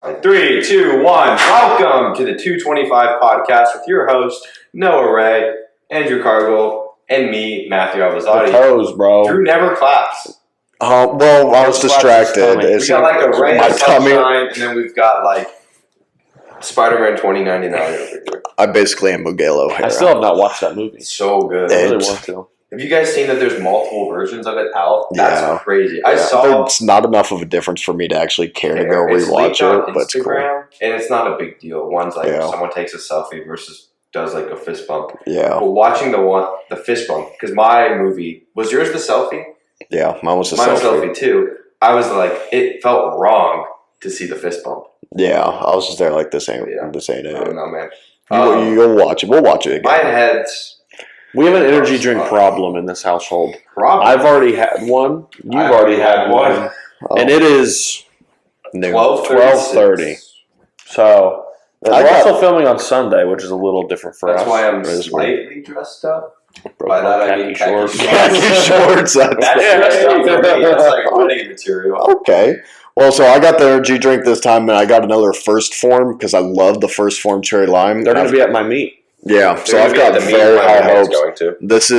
3, 2, 1. Welcome to the 225 podcast with your host, Noah Ray, Andrew Cargill, and me, Matthew Alvazadi. The toes, bro. Drew never claps. Well, I was distracted. We got like a ray of sunshine, and then we've got like Spider-Man 2099 over here. I basically am Miguel O'Hara. I still have not watched that movie. So good. I really want to. Have you guys seen that there's multiple versions of it out? That's crazy. I saw There's not enough of a difference for me to actually care to go rewatch it, but it's cool. And it's not a big deal. One's like someone takes a selfie versus does like a fist bump. Yeah. But watching the fist bump, because my movie, was yours the selfie? Yeah, mine was a selfie. Mine was selfie too. I was like, it felt wrong to see the fist bump. Yeah, I was just there like this ain't it. I don't know, man. You'll watch it. We'll watch it again. My head's... We have an energy drink problem in this household. Problem? I've already had one. You've already had one. And it is 12:30. So, we're also filming on Sunday, which is a little different for us. That's why I'm slightly dressed up. By that I mean khaki shorts. Khaki shorts. That's dressed up for me. That's like running material. Okay. Well, so I got the energy drink this time, and I got another First Form because I love the First Form Cherry Lime. They're going to be at my meet. Yeah, so I've got very high hopes. This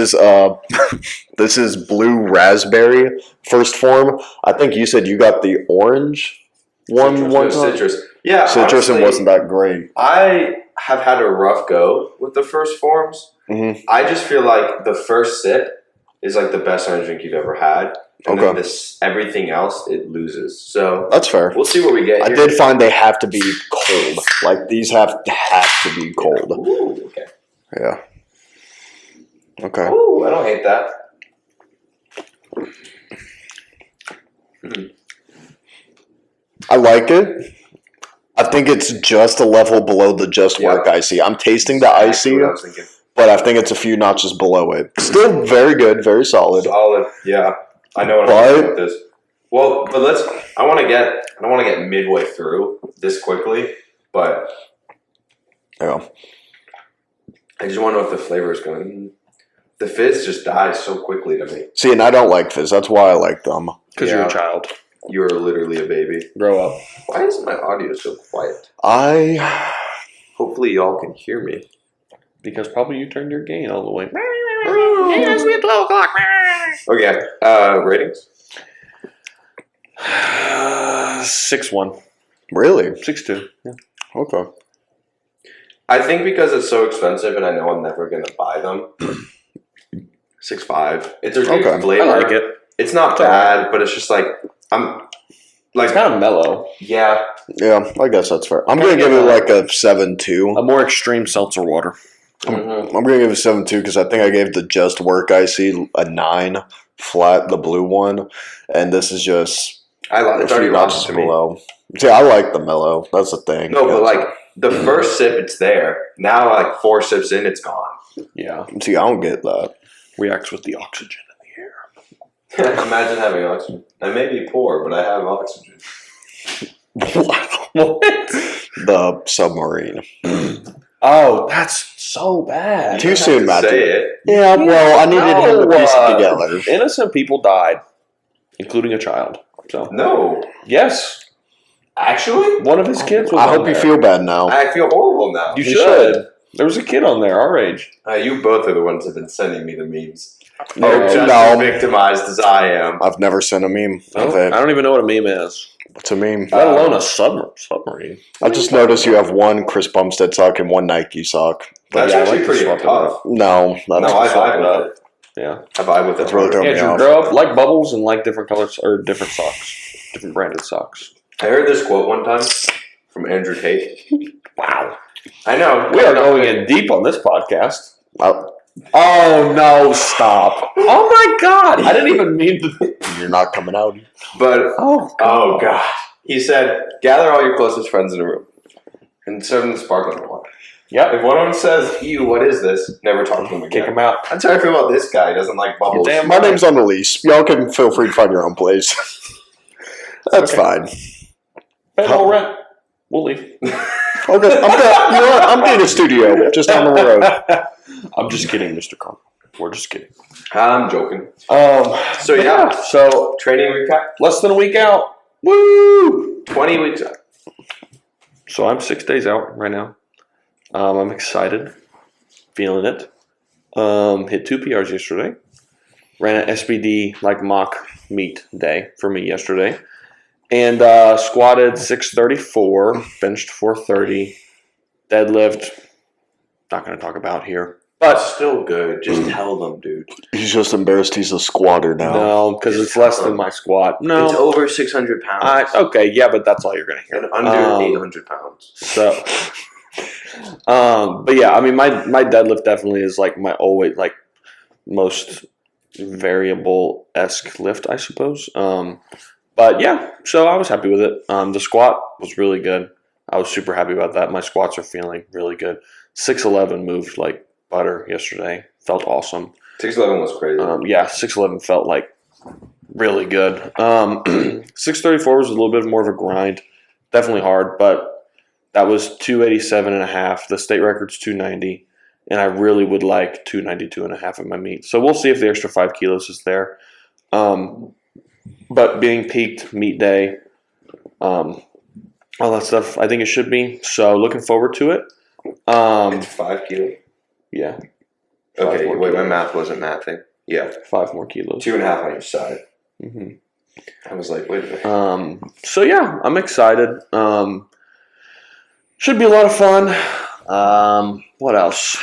is Blue Raspberry First Form. I think you said you got the orange one time. Citrus. Yeah, citrus, and wasn't that great. I have had a rough go with the First Forms. Mm-hmm. I just feel like the first sip is like the best energy drink you've ever had. And then everything else, it loses. So that's fair. We'll see what we get here. I did find they have to be cold. Like, these have to be cold. Ooh, okay. Yeah. Okay. Ooh, I don't hate that. I like it. I think it's just a level below the Just Work Icy. I'm tasting the Icy, but I think it's a few notches below it. Still very good, very solid. Solid, yeah. I know what I'm doing with this. Well, but I don't want to get midway through this quickly, but yeah. I just want to know if the flavor is going. The fizz just dies so quickly to me. See, and I don't like fizz. That's why I like them. Because you're a child. You're literally a baby. Grow up. Why is my audio so quiet? Hopefully y'all can hear me. Because probably you turned your gain all the way. It's 12 o'clock. Okay. Ratings? 6-1. Really? 6-2. Yeah. Okay. I think because it's so expensive and I know I'm never going to buy them, 6.5. It's a good flavor. I like it. It's not bad, but it's just like, it's kind of mellow. Yeah. Yeah, I guess that's fair. I'm going to give it like a 7.2. A more extreme seltzer water. I'm going to give it 7.2 because I think I gave the Just Work Icy a 9 flat, the blue one. And this is just it's already notches below. See, I like the mellow. That's the thing. No, but like the first sip, it's there. Now, like 4 sips in, it's gone. Yeah. See, I don't get that. Reacts with the oxygen in the air. Imagine having oxygen. I may be poor, but I have oxygen. What? The submarine. Oh, that's so bad. Too soon, Matthew. Say it. Yeah, well, I needed him to piece it together. Innocent people died, including a child. So no. Yes. Actually? One of his kids was I hope you feel bad now. I feel horrible now. You should. There was a kid on there our age. You both are the ones that have been sending me the memes. No, just as victimized as I am. I've never sent a meme. I don't even know what a meme is. What's a meme? Let alone a submarine. I just noticed you have one Chris Bumstead sock and one Nike sock. That's actually pretty tough. No, I vibe with it. Yeah. I vibe with it. That's really throwing me off. Grow up, like bubbles and like different colors or different socks. Different branded socks. I heard this quote one time from Andrew Tate. Wow. I know. We are going in deep on this podcast. Oh, no, stop. Oh, my God. I didn't even mean to. You're not coming out. But, oh, God. He said, gather all your closest friends in a room and serve them the sparkling water. Yep. If one of them says, ew, what is this? Never talk to them again. Kick him out. That's how I feel about this guy. He doesn't like bubbles. Damn, my name's on the lease. Y'all can feel free to find your own place. That's fine. Pay no rent. We'll leave. Okay, I'm getting a studio just down the road. I'm just kidding, Mr. Carl. We're just kidding. I'm joking. So yeah. So training recap. Less than a week out. Woo! 20 weeks out. So I'm 6 days out right now. I'm excited, feeling it. Hit 2 PRs yesterday. Ran an SBD like mock meet day for me yesterday, and squatted 634, benched 430, deadlift. Not going to talk about here, But still good. Just tell them, dude. He's just embarrassed he's a squatter now. No, because Just it's less tell than them. my squat. No, It's over 600 pounds. okay, yeah, but that's all you're going to hear. And under 800 pounds. So, but yeah, I mean, my deadlift definitely is like my always like most variable-esque lift, I suppose. But yeah, so I was happy with it. The squat was really good. I was super happy about that. My squats are feeling really good. 611 moved like butter yesterday. Felt awesome. 611 was crazy. Yeah, 611 felt like really good. 634 was a little bit more of a grind. Definitely hard, but that was 287 and a half. The state record's 290. And I really would like 292 and a half at my meet. So we'll see if the extra 5 kilos is there. But being peaked meet day, all that stuff, I think it should be. So looking forward to it. It's 5 kilos. Yeah. Okay, more wait, my kilos. math wasn't mathing. Yeah, 5 more kilos. 2.5 on each side. Mm-hmm. I was like, wait a minute. So yeah, I'm excited. Should be a lot of fun. What else?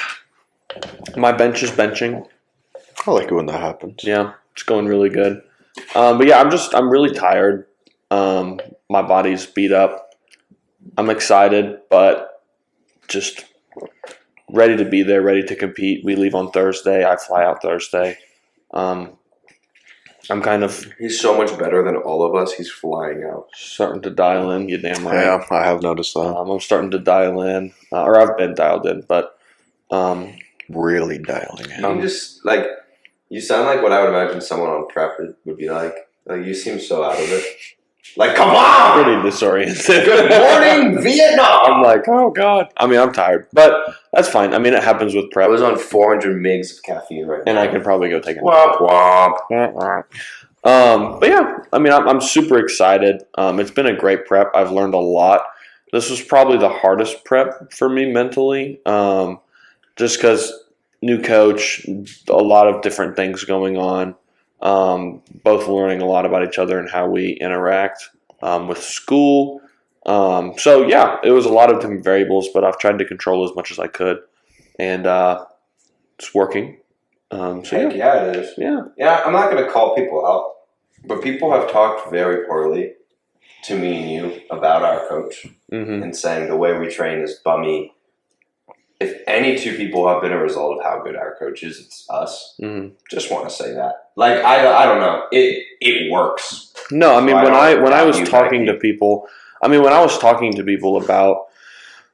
My bench is benching. I like it when that happens. Yeah, it's going really good. But yeah, I'm really tired. My body's beat up. I'm excited, but just ready to be there, ready to compete. We leave on Thursday. I fly out Thursday. I'm kind of He's so much better than all of us. He's flying out. starting to dial in. You're damn right. Yeah, I have noticed that. I'm starting to dial in, or I've been dialed in, but Really dialing in. You can just, like, you sound like what I would imagine someone on prep would be like. Like, you seem so out of it. Like, come on! pretty disoriented. Good morning, Vietnam! I'm like, oh god. I mean, I'm tired, but that's fine. I mean, it happens with I prep, was on 400 mgs of caffeine right and now. I can probably go take a Womp womp. But yeah, I mean, I'm super excited. It's been a great prep. I've learned a lot. This was probably the hardest prep for me mentally, just because new coach, a lot of different things going on, both learning a lot about each other and how we interact with school. So yeah, it was a lot of different variables, but I've tried to control as much as I could, and it's working. So Heck yeah, yeah, it is. yeah. Yeah, I'm not going to call people out, but people have talked very poorly to me and you about our coach Mm-hmm. and saying the way we train is bummy. If any two people have been a result of how good our coach is, it's us. Mm-hmm. Just want to say that. Like, I don't know. It works. No, I mean, So when I was you talking to back people, when I was talking to people about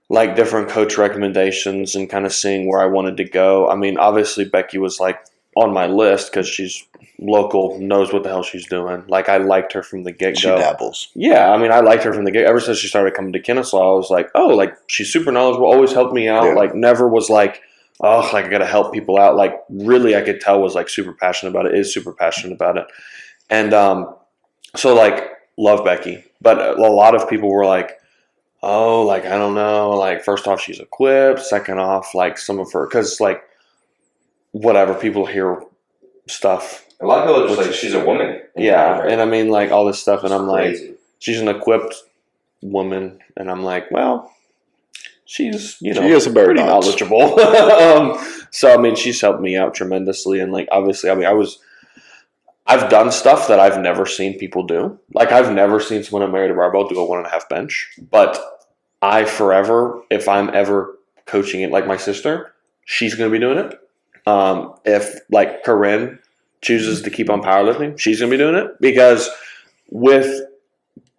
like different coach recommendations and kind of seeing where I wanted to go, I mean, obviously Becky was like on my list because she's local, knows what the hell she's doing. Like, I liked her from the get She go. dabbles. Yeah, I mean, I liked her from the get. Ever since she started coming to Kennesaw, I was like, oh, like she's super knowledgeable, always helped me out. Yeah. Like, never was like, oh, like I gotta help people out. Like, really, I could tell was like super passionate about it. Is super passionate about it, and so like love Becky, but a lot of people were like, oh, like I don't know. Like, first off, she's equipped. Second off, like some of her, because like whatever people hear stuff. A lot of people are just Which like, is- she's a woman. Yeah, and I mean like all this stuff, and I'm like, Crazy. she's an equipped woman, and I'm like, well, she's She is a bear pretty dogs. knowledgeable. So I mean, she's helped me out tremendously, and like obviously, I mean, I've done stuff that I've never seen people do. Like I've never seen someone at Married to Barbell do a 1.5 bench, but I forever, if I'm ever coaching it, like my sister, she's going to be doing it. If like Corinne chooses to keep on powerlifting, she's going to be doing it, because with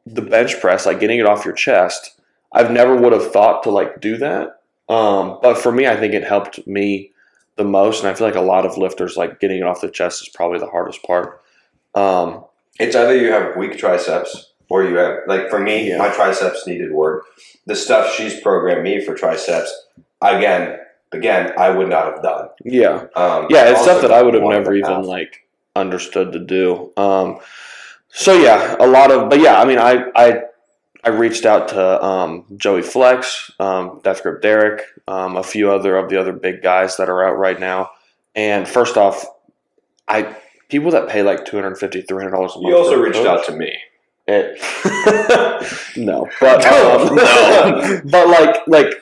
the bench press, like getting it off your chest, I've never would have thought to like do that. But for me, I think it helped me the most. And I feel like a lot of lifters, like getting it off the chest is probably the hardest part. It's either you have weak triceps or you have, like for me, Yeah. my triceps needed work. The stuff she's programmed me for triceps, again, I would not have done. Yeah. Yeah, Yeah, it's stuff that I would have never even like understood to do. So yeah, a lot of, but yeah, I mean, I I reached out to Joey Flex, Death Grip Derek, a few of the other big guys that are out right now. And first off, people that pay like $250, $300 a month. You also reached out to me. No, but No. but like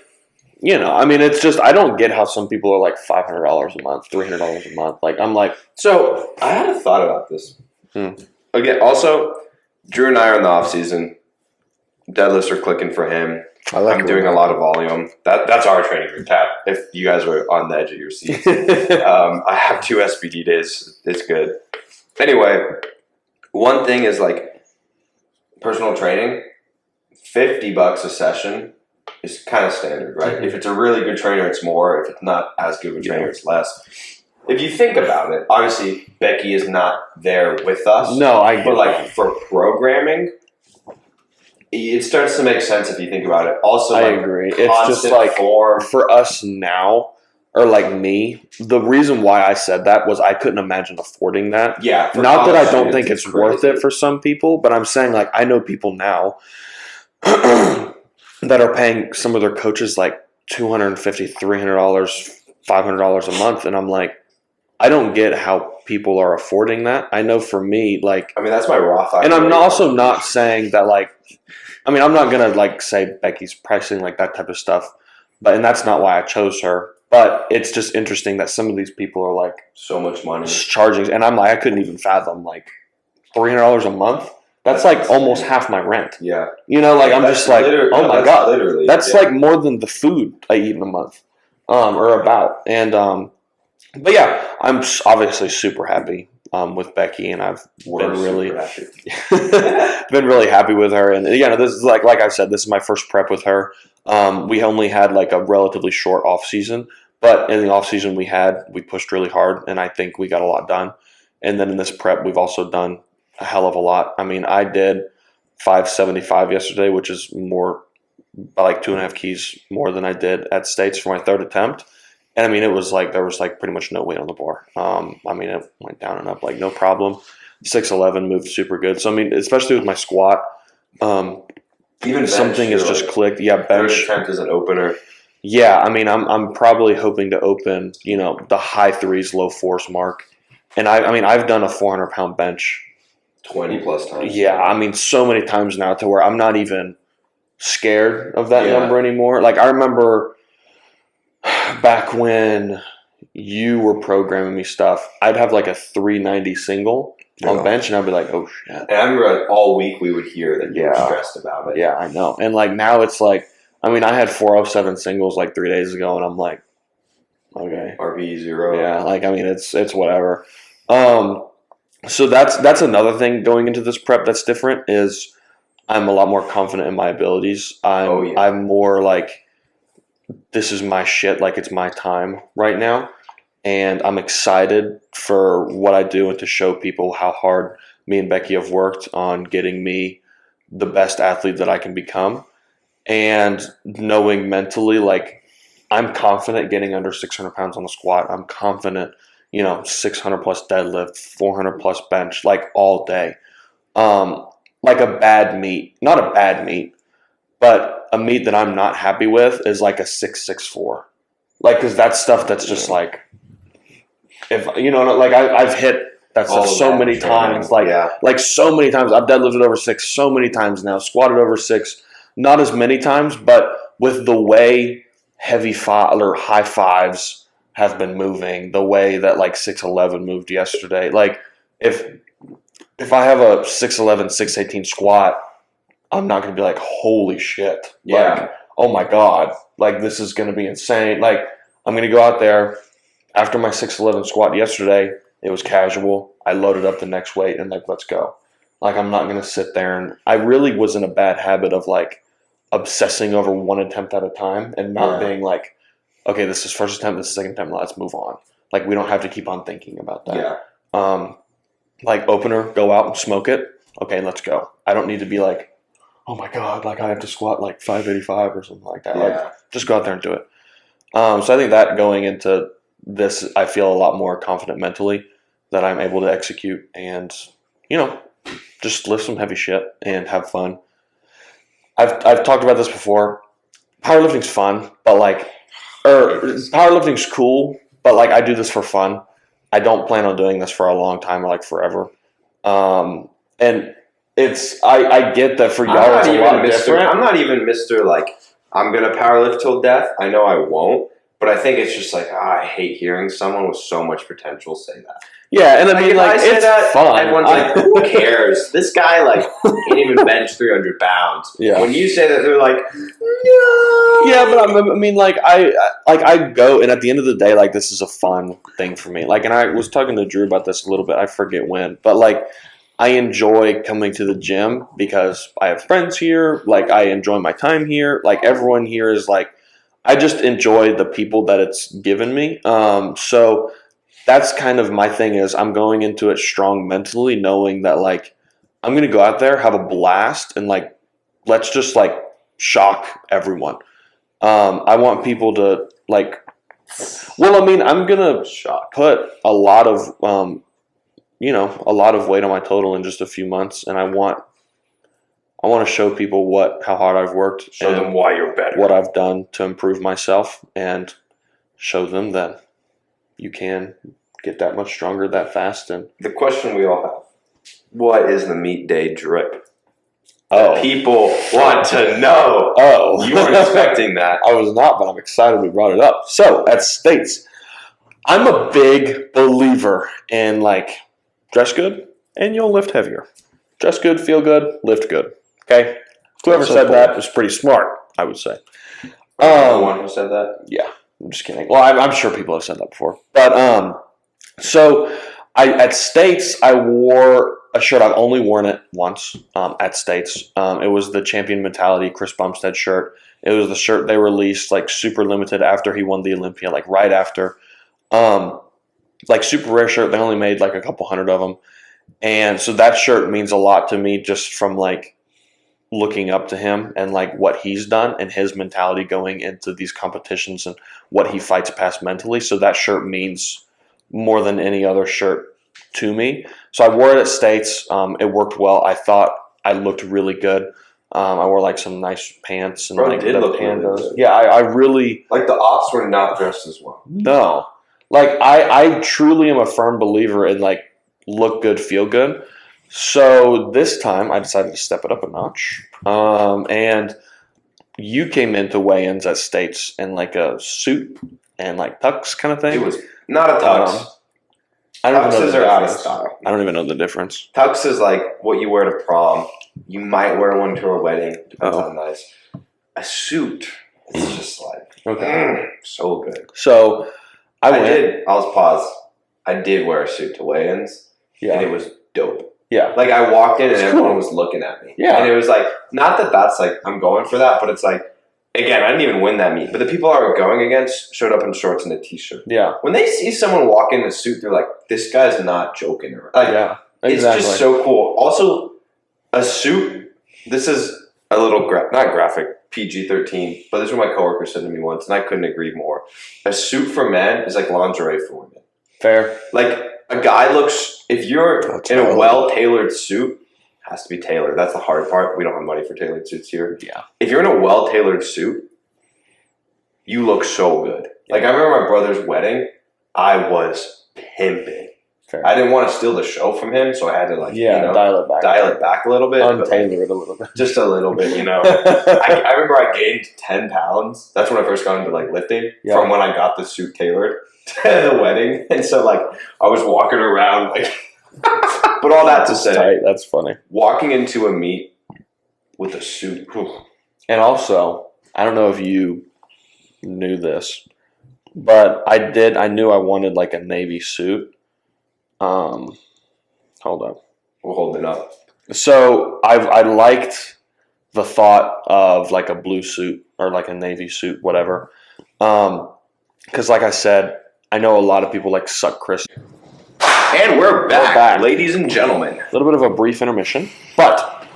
you know, I mean, it's just I don't get how some people are like $500 a month, $300 a month. Like I'm like, so I had a thought about this. Again, also, Drew and I are in the off season. Deadlifts are clicking for him. I'm doing a lot of volume. That's our training room tab. If you guys are on the edge of your seats, I have 2 SBD days. It's good. Anyway, one thing is like personal training. $50 a session is kind of standard, right? Mm-hmm. If it's a really good trainer, it's more. If it's not as good of a trainer, it's less. If you think about it, obviously Becky is not there with us. No, but like for programming, it starts to make sense if you think about it. Also, I like, agree. It's just like form. For us now, or like me, the reason why I said that was I couldn't imagine affording that. Yeah. Not that I don't think it's worth it for some people, but I'm saying like I know people now that are paying some of their coaches like $250, $300, $500 a month, and I'm like, I don't get how people are affording that. I know for me, like, I mean, that's my Roth IRA. And I'm also not saying that, like, I mean, I'm not going to, like, say Becky's pricing, like, that type of stuff. And that's not why I chose her. But it's just interesting that some of these people are, like, so much money charging. And I'm like, I couldn't even fathom, like, $300 a month. That's like insane. Almost half my rent. Yeah. You know, like, I'm just like, oh, my God. Literally, that's, like, more than the food I eat in a month or about. And, but yeah, I'm obviously super happy with Becky, and I've been really happy. Been really happy with her. And you know, this is like I said, this is my first prep with her. We only had like a relatively short off season, but in the off season we pushed really hard, and I think we got a lot done. And then in this prep, we've also done a hell of a lot. I mean, I did 575 yesterday, which is more by like 2.5 keys more than I did at States for my third attempt. And I mean, it was like there was like pretty much no weight on the bar. I mean, it went down and up like no problem. 6'11" moved super good. So I mean, especially with my squat, even bench, something has just clicked. Yeah, bench. Third attempt as an opener. Yeah, I mean, I'm probably hoping to open, you know, the high 3s, low 4s mark. And I mean, I've done a 400-pound bench 20 plus times. Yeah, I mean, so many times now to where I'm not even scared of that number anymore. Like I remember back when you were programming me stuff, I'd have like a 390 single on bench, and I'd be like, oh shit. And I remember like, all week we would hear that you were stressed about it. Yeah, I know. And like now it's like, I mean, I had 407 singles like 3 days ago, and I'm like, okay. RV0. Yeah, like I mean, it's whatever. So that's another thing going into this prep that's different is I'm a lot more confident in my abilities. I'm more like, this is my shit, like it's my time right now. And I'm excited for what I do and to show people how hard me and Becky have worked on getting me the best athlete that I can become. And knowing mentally, like, I'm confident getting under 600 pounds on the squat. I'm confident, 600 plus deadlift, 400 plus bench, like all day. Like a bad meet, not a bad meet, but a meet that I'm not happy with is like a 664. Like, because that's stuff that's just like, if like I've hit that stuff so many times, like so many times. I've deadlifted over 6 so many times now, squatted over 6, not as many times, but with the way heavy or high fives have been moving, the way that like 611 moved yesterday. Like if I have a 611, 618 squat, I'm not going to be like, holy shit. Yeah. Like, oh my God. Like, this is going to be insane. Like, I'm going to go out there. After my 611 squat yesterday, it was casual. I loaded up the next weight and like, let's go. Like, I'm not going to sit there. And I really was in a bad habit of like obsessing over one attempt at a time and not being like, okay, this is first attempt, this is second attempt, let's move on. Like, we don't have to keep on thinking about that. Yeah. Like, opener, go out and smoke it. Okay, let's go. I don't need to be like, oh my God, like I have to squat like 585 or something like that. Yeah. Like, just go out there and do it. So I think that going into this, I feel a lot more confident mentally that I'm able to execute and, just lift some heavy shit and have fun. I've talked about this before. Powerlifting's fun, but powerlifting's cool, but I do this for fun. I don't plan on doing this for a long time or forever. And I get that for y'all it's a lot different. I'm not even Mr. I'm gonna powerlift till death. I know I won't, but I think it's just I hate hearing someone with so much potential say that. Yeah, and I mean, it's fun. Everyone's who cares? This guy, can't even bench 300 pounds. Yeah. When you say that, they're like, no. Yeah, but I mean, I go, and at the end of the day, this is a fun thing for me. And I was talking to Drew about this a little bit. I forget when, but I enjoy coming to the gym because I have friends here. I enjoy my time here. Everyone here is I just enjoy the people that it's given me. So that's kind of my thing is I'm going into it strong mentally, knowing that I'm going to go out there, have a blast, and let's just shock everyone. I want people to I'm going to put a lot of a lot of weight on my total in just a few months, and I want to show people how hard I've worked, show them why you're better, what I've done to improve myself, and show them that you can get that much stronger that fast. And the question we all have: what is the meet day drip? Oh, people want to know. Oh, you weren't expecting that. I was not, but I'm excited we brought it up. So at States, I'm a big believer in dress good and you'll lift heavier. Dress good, feel good, lift good. Okay? Whoever said that was pretty smart, I would say. The one who said that? Yeah, I'm just kidding. Well, I'm sure people have said that before. But so at States, I wore a shirt. I've only worn it once at States. It was the Champion Mentality Chris Bumstead shirt. It was the shirt they released super limited after he won the Olympia, right after. Super rare shirt. They only made a couple hundred of them. And so that shirt means a lot to me just from looking up to him and what he's done and his mentality going into these competitions and what he fights past mentally. So that shirt means more than any other shirt to me. So I wore it at States. It worked well. I thought I looked really good. I wore some nice pants and did the look pandas. really good. Yeah, I really the ops were not dressed as well. No. I truly am a firm believer in look good, feel good. So this time I decided to step it up a notch. And you came into weigh-ins at States in a suit and tux kind of thing. It was not a tux. Tuxes are out of style. I don't even know the difference. Tux is what you wear to prom. You might wear one to a wedding. Depends on nice. A suit is just so good. So I did wear a suit to weigh-ins. Yeah. And it was dope. Yeah. I walked in and everyone was looking at me. Yeah. And it was not that that's I'm going for that, but it's again, I didn't even win that meet. But the people I were going against showed up in shorts and a t-shirt. Yeah. When they see someone walk in a suit, they're this guy's not joking. Yeah. Exactly. It's just so cool. Also, a suit, this is a little, not graphic, PG-13, but this is what my coworker said to me once, and I couldn't agree more. A suit for men is like lingerie for women. Fair. A guy looks, if you're in a well-tailored suit, has to be tailored. That's the hard part. We don't have money for tailored suits here. Yeah. If you're in a well-tailored suit, you look so good. I remember my brother's wedding, I was pimping. Fair. I didn't want to steal the show from him, so I had to dial it back a little bit. Untailor it a little bit. Just a little bit, I remember I gained 10 pounds. That's when I first got into lifting from when I got the suit tailored to the wedding. And so I was walking around but all that to say, tight. That's funny. Walking into a meet with a suit. And also, I don't know if you knew this, but I knew I wanted a navy suit. Hold on. We'll hold it up. So I liked the thought of a blue suit or a navy suit, whatever. Because I said, I know a lot of people suck Chris. And we're back, ladies and gentlemen. A little bit of a brief intermission, but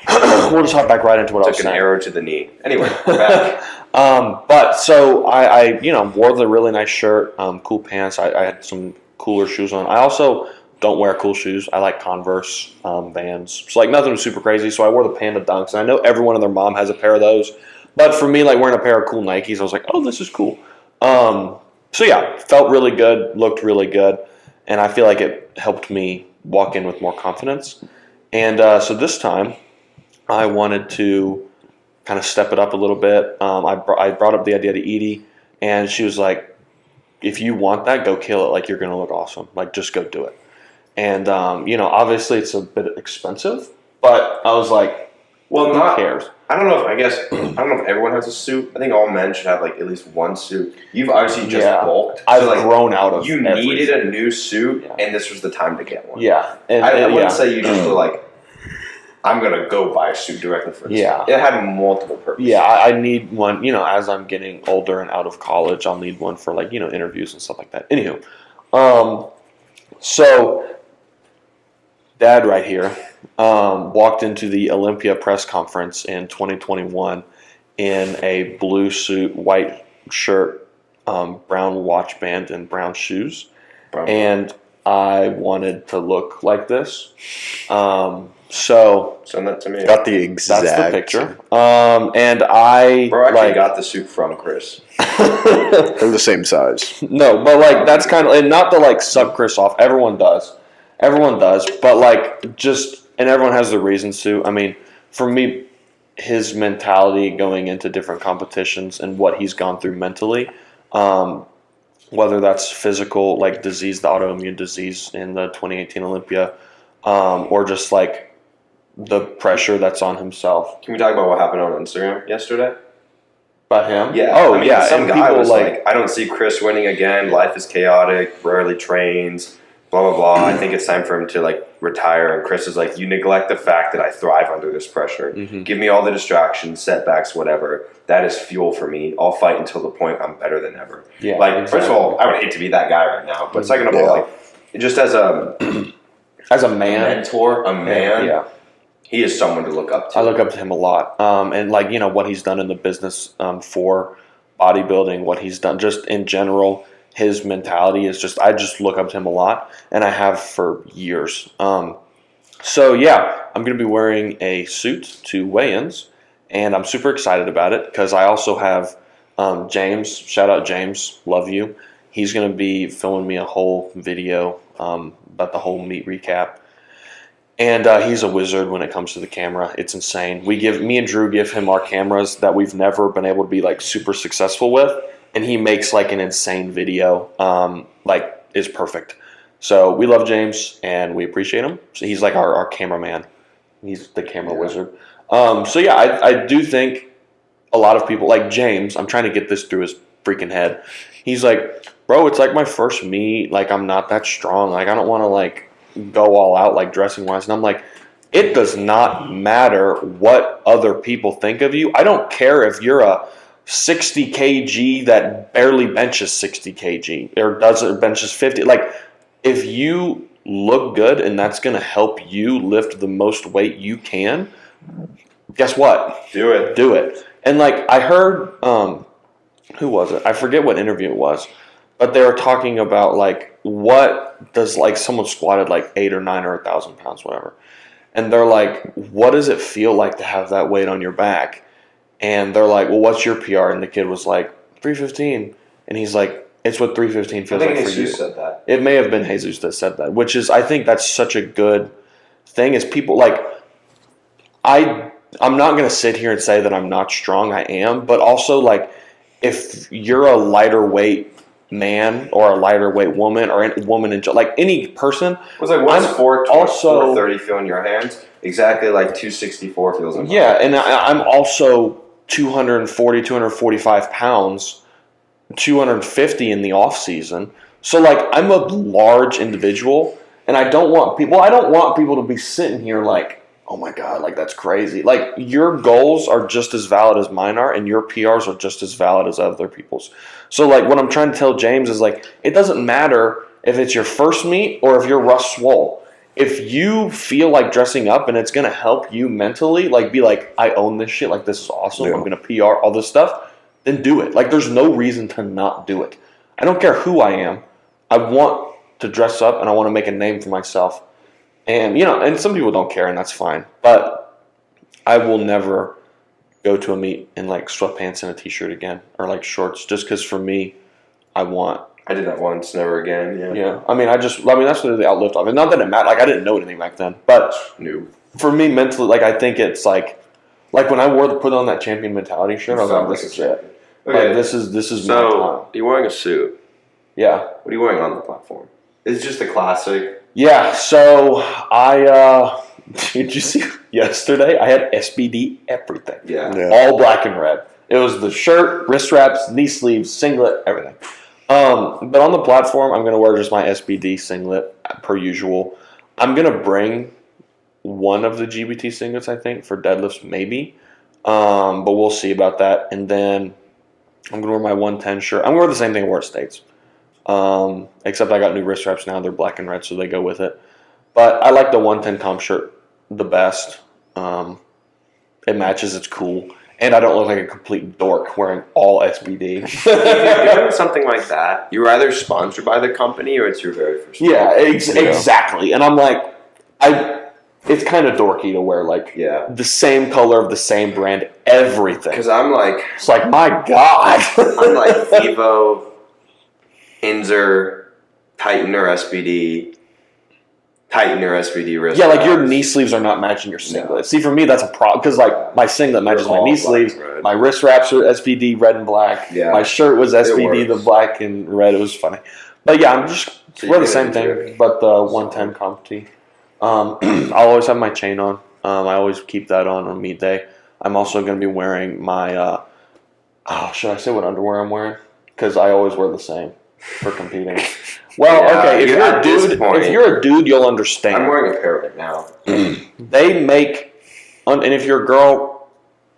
we'll just hop back right into what I was saying. Took an arrow to the knee. Anyway, we're back. But so I wore the really nice shirt, cool pants. I had some cooler shoes on. I also don't wear cool shoes. I like Converse, Vans. So, like, nothing super crazy. So I wore the Panda Dunks. And I know everyone and their mom has a pair of those. But for me, like, wearing a pair of cool Nikes, I was like, oh, this is cool. So, yeah, felt really good, looked really good. And I feel like it helped me walk in with more confidence. And so this time, I wanted to kind of step it up a little bit. I brought up the idea to Edie, and she was like, if you want that, go kill it. Like, you're going to look awesome. Like, just go do it. And, obviously it's a bit expensive, but I was like, who cares? I don't know if everyone has a suit. I think all men should have, like, at least one suit. You've obviously just bulked. I've grown out of you needed a new suit, and this was the time to get one. Yeah. I wouldn't say you just were like, I'm going to go buy a suit directly for this. Yeah. It had multiple purposes. Yeah, I need one, as I'm getting older and out of college, I'll need one for, like, interviews and stuff like that. Anywho, so Dad right here walked into the Olympia press conference in 2021 in a blue suit, white shirt, brown watch band, and brown shoes. And I wanted to look like this. So send that to me. Got the exact. That's the picture. And I actually got the suit from Chris. They're the same size. No, but like that's kind of, and not to like suck Chris off. Everyone does, but like and everyone has their reasons to. I mean, for me, his mentality going into different competitions and what he's gone through mentally, whether that's physical, like disease, the autoimmune disease in the 2018 Olympia, or just like the pressure that's on himself. Can we talk about what happened on Instagram yesterday? About him? Yeah. Oh, yeah. Some guy people was like, I don't see Chris winning again. Life is chaotic. Rarely trains. Blah, blah, blah. I think it's time for him to, like, retire. And Chris is like, you neglect the fact that I thrive under this pressure. Mm-hmm. Give me all the distractions, setbacks, whatever. That is fuel for me. I'll fight until the point I'm better than ever. Yeah, like, exactly. First of all, I would hate to be that guy right now. But second of all, like, just as a man, mentor, he is someone to look up to. I look up to him a lot. And, like, what he's done in the business for bodybuilding, what he's done just in general, his mentality is just, I just look up to him a lot, and I have for years. So, yeah, I'm going to be wearing a suit to weigh-ins, and I'm super excited about it because I also have James, shout out James, love you. He's going to be filming me a whole video about the whole meet recap. And he's a wizard when it comes to the camera. It's insane. Me and Drew give him our cameras that we've never been able to be like super successful with, and he makes like an insane video. Like, is perfect. So we love James and we appreciate him. So he's like our cameraman. He's the camera wizard. So yeah, I do think a lot of people like James. I'm trying to get this through his freaking head. He's like, bro, it's like my first meet. Like, I'm not that strong. Like, I don't want to like go all out like dressing wise. And I'm like, it does not matter what other people think of you. I don't care if you're a 60 kg that barely benches 60 kg or benches 50. Like, if you look good and that's going to help you lift the most weight you can, guess what? Do it. And like, I heard, who was it? I forget what interview it was, but they were talking about like, what does like someone squatted like 8 or 9 or 1,000 pounds, whatever. And they're like, what does it feel like to have that weight on your back? And they're like, well, what's your PR? And the kid was like, 315. And he's like, it's what 315 feels like for you. I think Jesus said that. It may have been Jesus that said that, which is, I think that's such a good thing is people like, I'm not going to sit here and say that I'm not strong. I am. But also, like, if you're a lighter weight man or a lighter weight woman or a woman in like any person. It was like, what's 430 feel in your hands? Exactly like 264 feels in my hand. And I'm also 240, 245 pounds, 250 in the off season. So like, I'm a large individual, and I don't want people to be sitting here like, oh my God, like that's crazy. Like, your goals are just as valid as mine are, and your PRs are just as valid as other people's. So like, what I'm trying to tell James is like, it doesn't matter if it's your first meet or if you're Russ Swole. If you feel like dressing up and it's going to help you mentally, like be like, I own this shit, like this is awesome, I'm going to PR, all this stuff, then do it. Like, there's no reason to not do it. I don't care who I am. I want to dress up and I want to make a name for myself. And, and some people don't care, and that's fine. But I will never go to a meet in, like, sweatpants and a T-shirt again or, like, shorts just because for me, I did that once, never again, Yeah. I mean, that's literally the outlift of it. Not that it mattered. Like, I didn't know anything back then. But for me, mentally, like, I think it's, like when I put on that champion mentality shirt, I was like, this is it. Okay. Like, this is my time. So, you're wearing a suit. Yeah. What are you wearing on the platform? It's just a classic. Yeah, so did you see yesterday? I had SBD everything. Yeah. All black and red. It was the shirt, wrist straps, knee sleeves, singlet, everything. But on the platform, I'm going to wear just my SBD singlet per usual. I'm going to bring one of the GBT singlets, I think, for deadlifts maybe. But we'll see about that. And then I'm going to wear my 110 shirt. I'm going to wear the same thing I wore at States. Except I got new wrist straps now. They're black and red, so they go with it. But I like the 110 comp shirt the best. It matches. It's cool. And I don't look like a complete dork wearing all SBD. If you're doing something like that, you're either sponsored by the company or it's your very first time. Yeah, exactly. And I'm like, it's kind of dorky to wear, like, the same color of the same brand, everything. Because I'm like... It's like, my God. I'm like Vivo... Inzer, Titan or SBD wrist. Yeah, like your knee sleeves are not matching your singlet. No. See, for me, that's a problem because like my singlet matches my knee sleeves. My wrist straps are SBD red and black. Yeah. My shirt was SBD the black and red. It was funny, but yeah, I'm just wear the same thing, but the 110 comp tee. I'll always have my chain on. I always keep that on meet day. I'm also going to be wearing my. Should I say what underwear I'm wearing? Because I always wear the same for competing. Well, okay, if you're a dude, you'll understand. I'm wearing a pair right now. They make, and if you're a girl,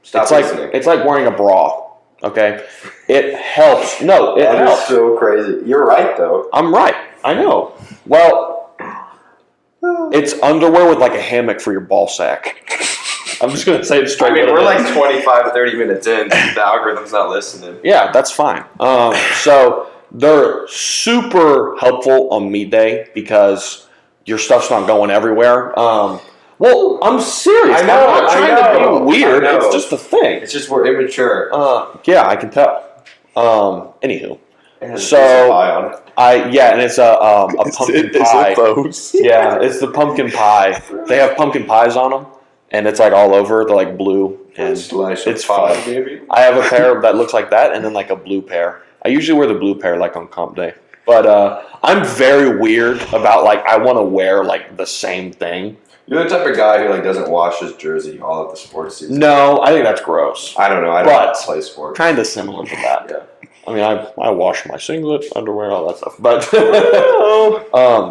it's like wearing a bra. Okay, it helps. No, it helps. That is so crazy. You're right, though. I'm right. I know. Well, it's underwear with like a hammock for your ball sack. I'm just going to say it straight. I mean, we're like 25, 30 minutes in. The algorithm's not listening. Yeah, that's fine. So they're super helpful on meet day because your stuff's not going everywhere. Well, I'm serious. I know. I'm not trying to be weird. It's just a thing. It's just we're immature. Yeah, I can tell. Anywho. So and it's a pumpkin pie. Is it those? Yeah, it's the pumpkin pie. They have pumpkin pies on them. And it's like all over. They're like blue. And it's fun. I have a pair that looks like that and then like a blue pair. I usually wear the blue pair like on comp day. But I'm very weird about like I want to wear like the same thing. You're the type of guy who like doesn't wash his jersey all of the sports season. No, I think that's gross. I don't know. I don't play sports. Kind of similar to that. Yeah. I mean, I wash my singlet, underwear, all that stuff. But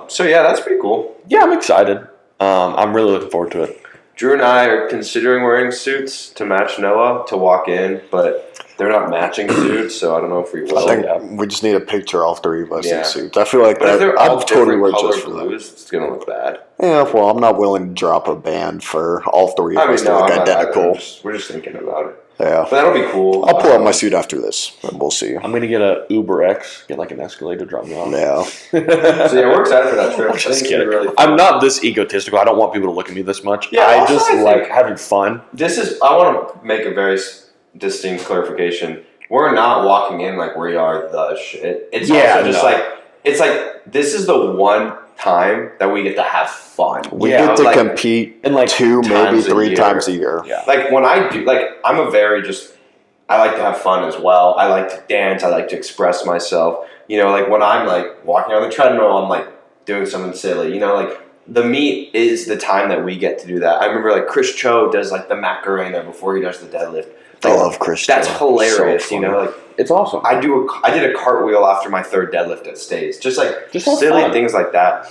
so yeah, that's pretty cool. Yeah, I'm excited. I'm really looking forward to it. Drew and I are considering wearing suits to match Noah to walk in, but they're not matching suits, so I don't know if we will. I think we just need a picture all three of us in suits. I feel like but that. I'd totally wear just for blues. It's gonna look bad. Yeah, well, I'm not willing to drop a band for all three of us to look identical. We're just thinking about it. Yeah, but that'll be cool. I'll pull out my suit after this, and we'll see. I'm gonna get a Uber X, get like an Escalade to drop me off. Yeah. So yeah, we're excited for that trip. Just kidding. Really I'm not this egotistical. I don't want people to look at me this much. Yeah, I just like having fun. I want to make a very distinct clarification. We're not walking in like we are the shit. It's also just like this is the one time that we get to have fun. We get to compete in like 2, maybe 3 times a year. Yeah. Like when I do, like I'm a very I like to have fun as well. I like to dance. I like to express myself. You know, like when I'm like walking on the treadmill, I'm like doing something silly. You know, like the meet is the time that we get to do that. I remember like Chris Cho does like the Macarena before he does the deadlift. I love Chris Cho. That's hilarious. So you know, like it's awesome. I did a cartwheel after my 3rd deadlift at Stays. Just silly things like that.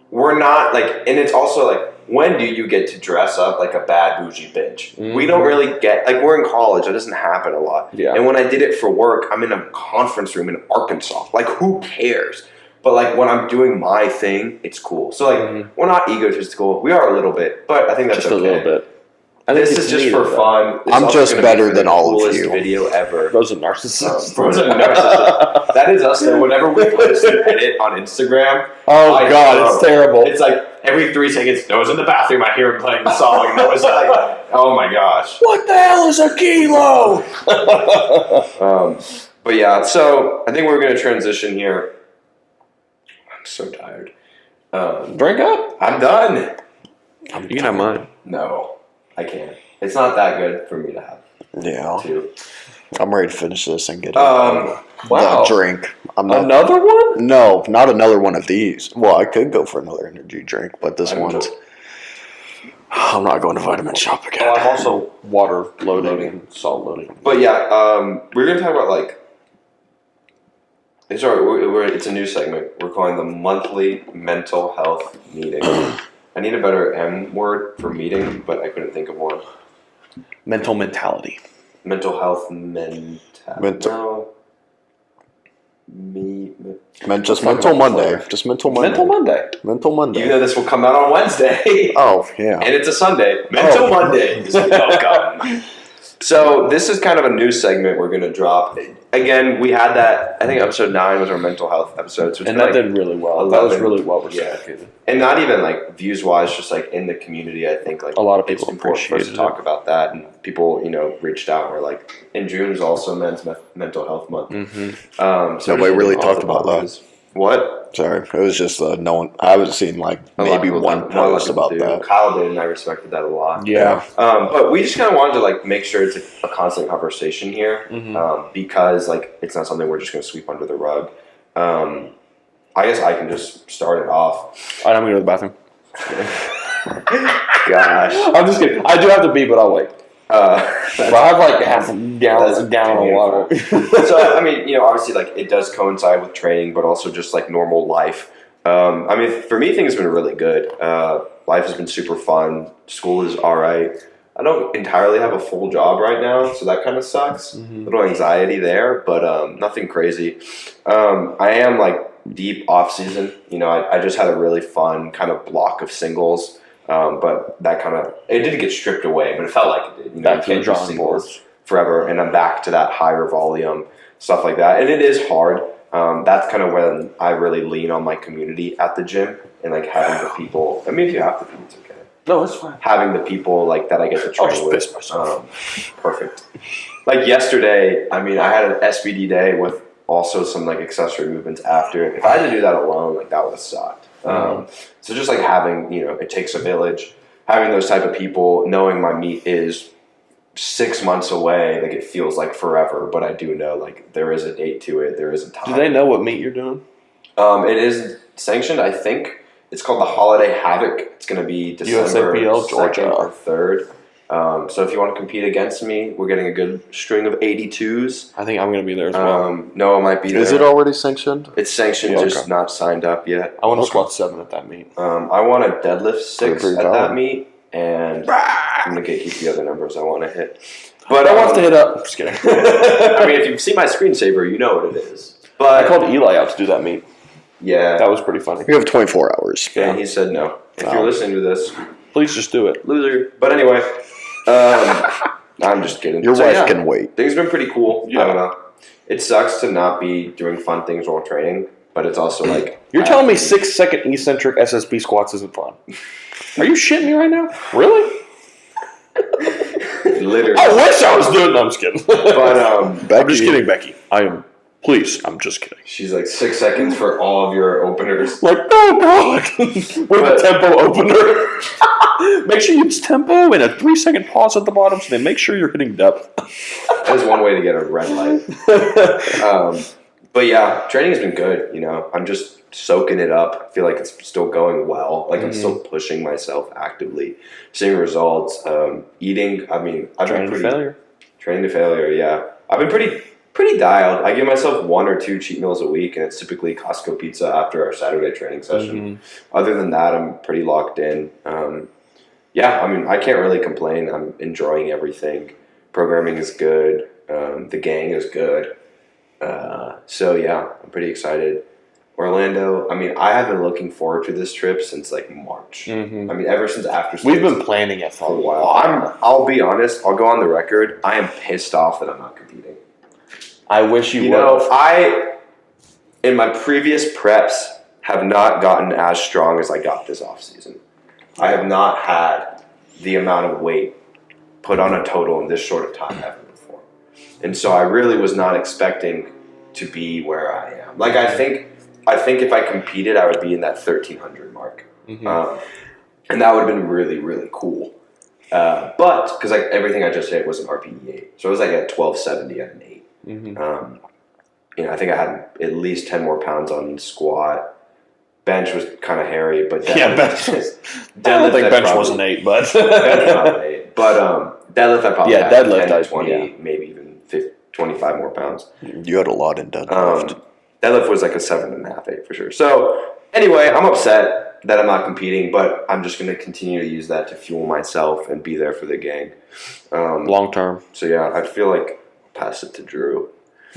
We're not like, and it's also like, when do you get to dress up like a bad bougie bitch? Mm-hmm. We don't really get, like we're in college, that doesn't happen a lot. Yeah. And when I did it for work, I'm in a conference room in Arkansas. Like who cares? But like when I'm doing my thing, it's cool. So like we're not egotistical. We are a little bit, but I think that's just a little bit. This is just for fun. I'm just better than all of you. Video ever. Bro's a narcissist. Bro's a narcissist. That is us. So whenever we post an edit on Instagram, oh god, it's terrible. It's like every 3 seconds, Noah's in the bathroom. I hear him playing the song, and Noah's like, "Oh my gosh, what the hell is a kilo?" But yeah, so I think we're going to transition here. I'm so tired. Drink up. I'm done. You can have mine. No, I can't. It's not that good for me to have. Yeah. Two. I'm ready to finish this and get wow. the drink. Another one? No, not another one of these. Well, I could go for another energy drink, but this one's... I'm not going to Vitamin Shop again. I'm also water loading and salt loading. But yeah, we're going to talk about like... It's a new segment. We're calling the monthly mental health meeting. I need a better M word for meeting, but I couldn't think of one. Mental mentality. Mental health Just Mental Monday. Just Mental Monday. Mental Monday. Mental Monday. Even though this will come out on Wednesday. Oh, yeah. And it's a Sunday. Mental Monday is welcome. So this is kind of a new segment we're going to drop. Again, we had that, I think episode 9 was our mental health episode. So and that did really well. 11, that was really well received. Yeah. And not even like views-wise, just like in the community, I think like a lot of people it's important for us to talk about that. And people, reached out and were like, in June is also Men's Mental Health Month. Mm-hmm. So nobody really talked about that. What? Sorry, it was just no one. I haven't seen like maybe one post about that. Kyle did, and I respected that a lot. Yeah. But we just kind of wanted to like make sure it's a constant conversation here, because like it's not something we're just going to sweep under the rug. I guess I can just start it off. All right, I'm going to go to the bathroom. Gosh, I'm just kidding. I do have to pee, but I'll wait. But I have like half a gallon of water. So, I mean, obviously, like, it does coincide with training, but also just, like, normal life. I mean, for me, things have been really good. Life has been super fun. School is all right. I don't entirely have a full job right now, so that kind of sucks. A little anxiety there, but nothing crazy. I am, like, deep off-season. I just had a really fun kind of block of singles. But that it didn't get stripped away, but it felt like it did. Back you can't do singles forever, and I'm back to that higher volume, stuff like that. And it is hard. That's kind of when I really lean on my community at the gym and like having the people. I mean, if you have to be, it's okay. No, it's fine. Having the people like that I get to train I'll just with. piss myself. Perfect. Like yesterday, I mean, I had an SBD day with also some like accessory movements after. If I had to do that alone, like that would have sucked. So just like having, it takes a village, having those type of people, knowing my meet is 6 months away, like it feels like forever, but I do know like there is a date to it, there is a time. Do they know what meet you're doing? It is sanctioned, I think. It's called the Holiday Havoc. It's going to be December USAPL, Georgia. 2nd or 3rd. So if you want to compete against me, we're getting a good string of 82s. I think I'm going to be there as well. Noah might be there. Is it already sanctioned? It's sanctioned, just not signed up yet. I want to squat 7 at that meet. I want to deadlift 6 at that meet, and I'm going to keep the other numbers I want to hit. But I want to hit up. I'm just kidding. I mean, if you see my screensaver, you know what it is. But I called Eli out to do that meet. Yeah. That was pretty funny. You have 24 hours. And he said no. If you're listening to this, please just do it. Loser. But anyway, I'm just kidding. Your wife can wait. Things have been pretty cool. Yeah. I don't know. It sucks to not be doing fun things while training, but it's also like... You're telling me 6-second eccentric SSP squats isn't fun? Are you shitting me right now? Really? Literally. I wish I was doing... No, I'm just kidding. But, I'm just kidding, Becky. Please, I'm just kidding. She's like 6 seconds for all of your openers. Like, oh god, with a tempo opener. Make sure you use tempo and a 3-second pause at the bottom, so they make sure you're hitting depth. That's one way to get a red light. But yeah, training has been good. I'm just soaking it up. I feel like it's still going well. Like I'm still pushing myself actively, seeing results. Eating. I mean, I've been pretty failure. Training to failure. Yeah, I've been pretty dialed. I give myself 1 or 2 cheat meals a week, and it's typically Costco pizza after our Saturday training session. Other than that, I'm pretty locked in. Yeah, I mean, I can't really complain. I'm enjoying everything. Programming is good. The gang is good. So yeah, I'm pretty excited. Orlando. I mean, I have been looking forward to this trip since like March. Mm-hmm. I mean, ever since after We've been planning it for a while. I'll be honest. I'll go on the record. I am pissed off that I'm not competing. I wish you would. know, I in my previous preps have not gotten as strong as I got this off season. I have not had the amount of weight put on a total in this short of time ever before, and so I really was not expecting to be where I am. Like I think if I competed, I would be in that 1,300 mark, and that would have been really, really cool. But because like everything I just hit was an RPE 8, so I was like at 1270 at an 8. I think I had at least 10 more pounds on squat. Bench was kind of hairy, but bench. I don't think bench was an 8, but bench not an 8. But deadlift I probably had deadlift 10 to 20, maybe even 25 more pounds. You had a lot in deadlift. Deadlift was like a 7.5, 8 for sure. So anyway, I'm upset that I'm not competing, but I'm just going to continue to use that to fuel myself and be there for the gang. Long term. So yeah, I feel like I'll pass it to Drew.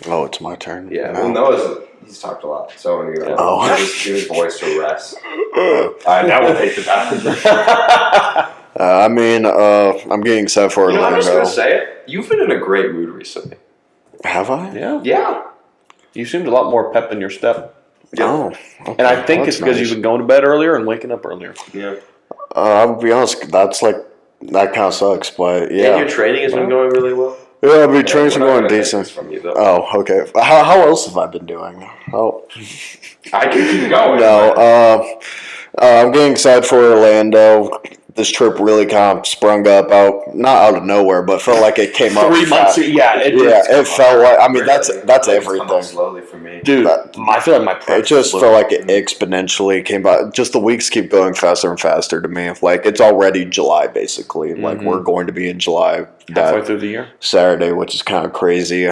Oh, it's my turn. Yeah, well, he's talked a lot, so I'm going to give his voice to rest. Now we'll take the bathroom. I'm getting set for Orlando. I'm just going to say it. You've been in a great mood recently. Have I? Yeah. You seemed a lot more pep in your step. Yeah. Oh. Okay. And I think it's because you've been going to bed earlier and waking up earlier. Yeah. I'll be honest, that kind of sucks, but yeah. And your training has been going really well? Yeah, training's been going decent. From you, though. Oh, okay. How else have I been doing? Oh. I can keep going. No, I'm getting excited for Orlando. This trip really kind of sprung up not out of nowhere, but felt like it came up 3 months. It felt like. I mean, that's everything. Come up slowly for me, dude. I feel like my prep it just felt like it exponentially came by. Just the weeks keep going faster and faster to me. Like it's already July, basically. Like we're going to be in July. Halfway through the year, Saturday, which is kind of crazy.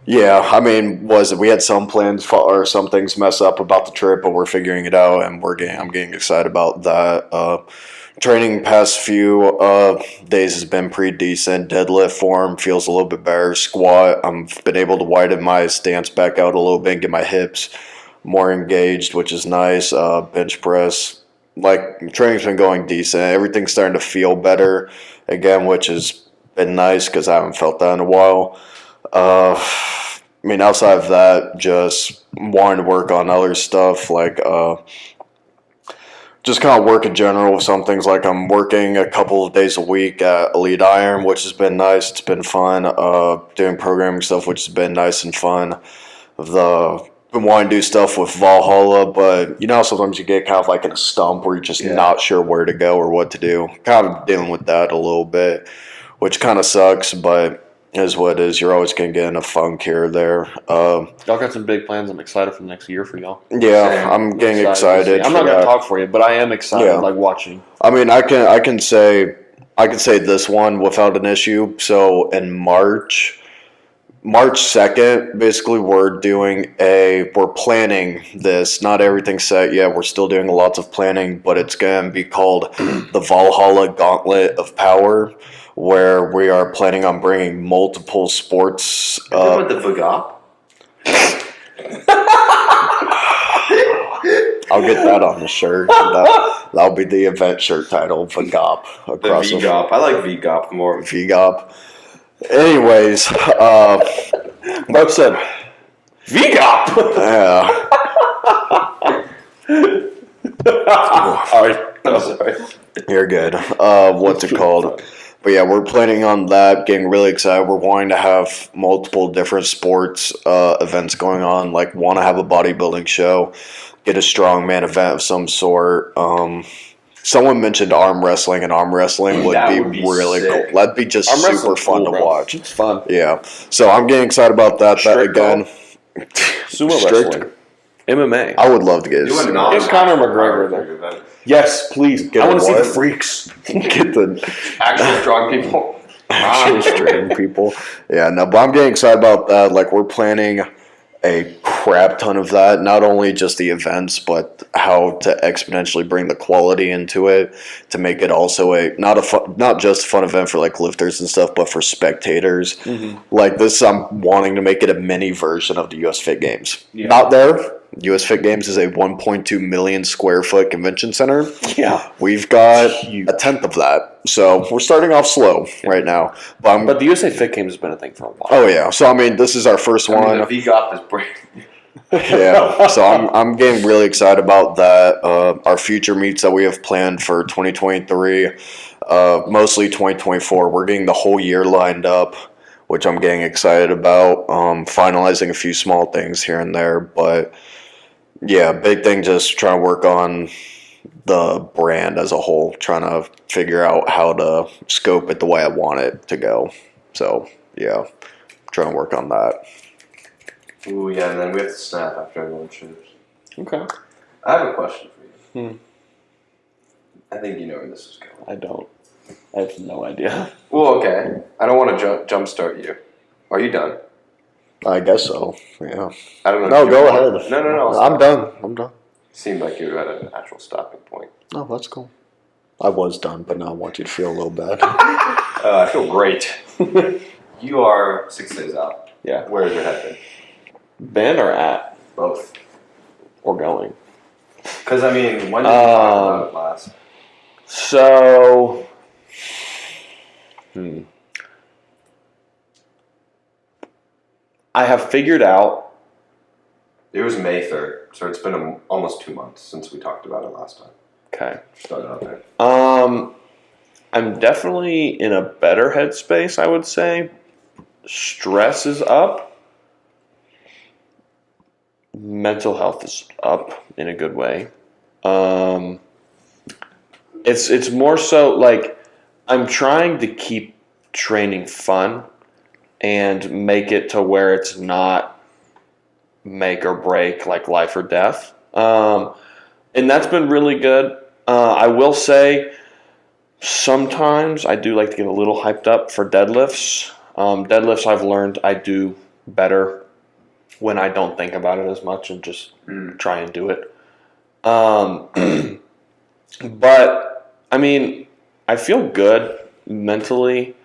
Yeah, I mean, we had some plans or some things mess up about the trip, but we're figuring it out, and I'm getting excited about that. Training past few days has been pretty decent. Deadlift form feels a little bit better. Squat, I've been able to widen my stance back out a little bit and get my hips more engaged, which is nice. Bench press, like training's been going decent. Everything's starting to feel better again, which has been nice because I haven't felt that in a while. Outside of that, just wanting to work on other stuff, like just kind of work in general with some things. Like I'm working a couple of days a week at Elite Iron, which has been nice. It's been fun. Doing programming stuff, which has been nice and fun. Been wanting to do stuff with Valhalla, but sometimes you get kind of like in a stump where you're just not sure where to go or what to do. Kind of dealing with that a little bit, which kind of sucks, but is what it is. You're always going to get in a funk here or there. Y'all got some big plans. I'm excited for the next year for y'all. Yeah, I'm getting excited. I'm not going to talk for you, but I am excited, like watching. I mean, I can say this one without an issue. So in March 2nd, basically we're planning this. Not everything's set yet. We're still doing lots of planning, but it's going to be called the Valhalla Gauntlet of Power, where we are planning on bringing multiple sports. With the VGOP? I'll get that on the shirt. That'll be the event shirt title, VGOP. The VGOP. I like VGOP more. VGOP. Anyways, Mark said, VGOP! Yeah. I'm sorry. You're good. What's it called? But yeah, we're planning on that, getting really excited. We're wanting to have multiple different sports events going on. Like, want to have a bodybuilding show, get a strongman event of some sort. Someone mentioned arm wrestling, and arm wrestling would be really sick. cool. That'd be just super fun to watch. It's fun. Yeah. So I'm getting excited about that. Strict again. Sumo wrestling. MMA. I would love to get Get Conor McGregor there. Yes, please. I want to see the freaks. Get the actual strong people. Actual strong people. Yeah, no, but I'm getting excited about that. Like, we're planning a crap ton of that. Not only just the events, but how to exponentially bring the quality into it to make it also not just a fun event for like lifters and stuff, but for spectators. Mm-hmm. Like this, I'm wanting to make it a mini version of the U.S. Fit Games. Yeah. Not there. U.S. Fit Games is a 1.2 million square foot convention center. Yeah. We've got a tenth of that. So we're starting off slow right now. But the USA Fit Games has been a thing for a while. Oh, yeah. So, I mean, this is our first one. The VGOP is brand. Yeah. So I'm getting really excited about that. Our future meets that we have planned for 2023, mostly 2024. We're getting the whole year lined up, which I'm getting excited about. Finalizing a few small things here and there. But, yeah, big thing just trying to work on the brand as a whole, trying to figure out how to scope it the way I want it to go. So, yeah, trying to work on that. Ooh, yeah, and then we have to snap after everyone shoots. Okay. I have a question for you. I think you know where this is going. I don't. I have no idea. Well, okay. I don't want to jumpstart you. Are you done? I guess so, yeah. I don't know. No, go ahead. No. I'm done. Seemed like you were at a natural stopping point. Oh, that's cool. I was done, but now I want you to feel a little bad. I feel great. You are 6 days out. Yeah. Where is your head been? Been or at? Both. Or going? Because, I mean, when did you talk about it last? So, I have figured out. It was May 3rd, so it's been almost 2 months since we talked about it last time. Okay. Started out there. I'm definitely in a better headspace, I would say. Stress is up. Mental health is up in a good way. It's more so like I'm trying to keep training fun and make it to where it's not make or break, like life or death. And that's been really good. I will say sometimes I do like to get a little hyped up for deadlifts. Deadlifts I've learned I do better when I don't think about it as much and just try and do it. But, I mean, I feel good mentally.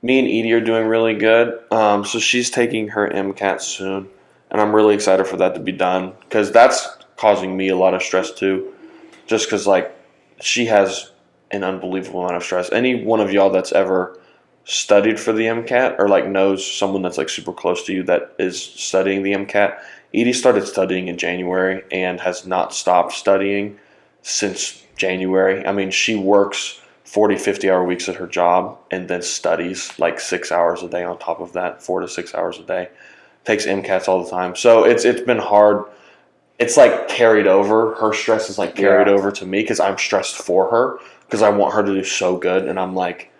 Me and Edie are doing really good. So she's taking her MCAT soon. And I'm really excited for that to be done. Because that's causing me a lot of stress too. Just because, like, she has an unbelievable amount of stress. Any one of y'all that's ever studied for the MCAT or, like, knows someone that's, like, super close to you that is studying the MCAT. Edie started studying in January and has not stopped studying since January. I mean, she works 40, 50-hour weeks at her job and then studies like 6 hours a day on top of that, 4 to 6 hours a day. Takes MCATs all the time. So it's been hard. It's like carried over. Her stress is like carried over to me because I'm stressed for her because I want her to do so good. And I'm like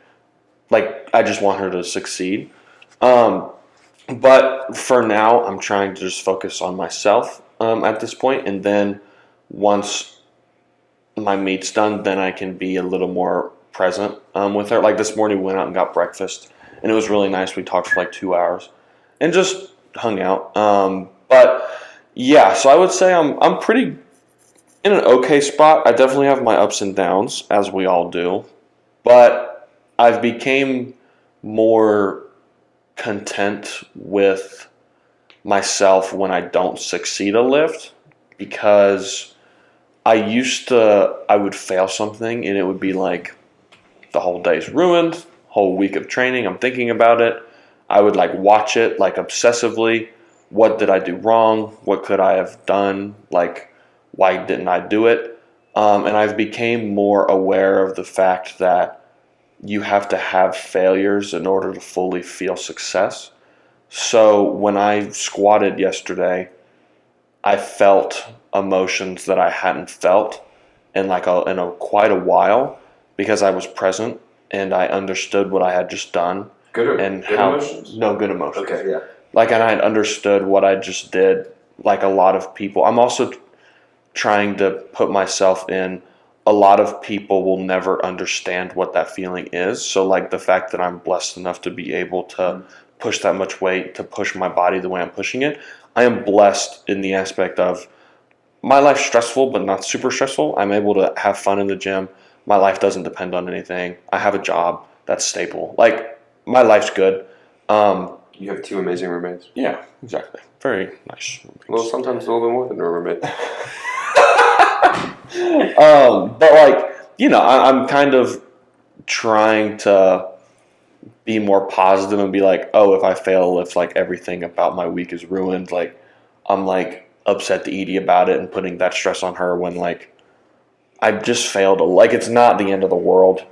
I just want her to succeed. But for now, I'm trying to just focus on myself at this point. And then once my meet's done, then I can be a little more present with her. Like this morning, we went out and got breakfast. And it was really nice. We talked for like 2 hours and just hung out. But yeah, so I would say I'm pretty in an okay spot. I definitely have my ups and downs, as we all do. But I've became more content with myself when I don't succeed a lift because I would fail something and it would be like the whole day's ruined, whole week of training, I'm thinking about it. I would like watch it like obsessively. What did I do wrong? What could I have done? Like, why didn't I do it? And I've became more aware of the fact that you have to have failures in order to fully feel success. So when I squatted yesterday, I felt emotions that I hadn't felt in quite a while because I was present and I understood what I had just done. Good emotions? No, good emotions. Okay, yeah. Like, and I had understood what I just did, like a lot of people. I'm also trying to put myself in a lot of people will never understand what that feeling is. So like the fact that I'm blessed enough to be able to push that much weight, to push my body the way I'm pushing it, I am blessed in the aspect of my life's stressful, but not super stressful. I'm able to have fun in the gym. My life doesn't depend on anything. I have a job that's stable. Like, my life's good. You have 2 amazing roommates. Yeah, exactly. Very nice roommates. Well, sometimes a little bit more than a roommate. But like, you know, I'm kind of trying to be more positive and be like, oh, if I fail a lift, like everything about my week is ruined. Like, I'm like upset to Edie about it and putting that stress on her when like I just failed. Like, it's not the end of the world.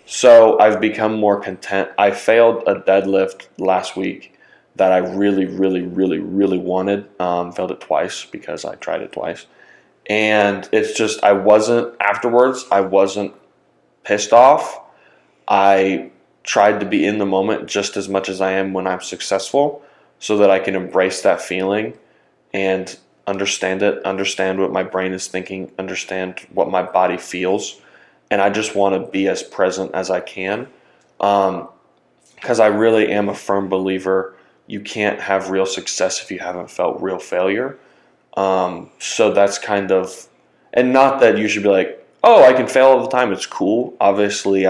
So I've become more content. I failed a deadlift last week that I really, really, really, really wanted. Failed it twice because I tried it twice. And it's just, afterwards, I wasn't pissed off. I tried to be in the moment just as much as I am when I'm successful so that I can embrace that feeling and understand it, understand what my brain is thinking, understand what my body feels. And I just want to be as present as I can because I really am a firm believer you can't have real success if you haven't felt real failure. So that's kind of, and not that you should be like, oh, I can fail all the time. It's cool. Obviously,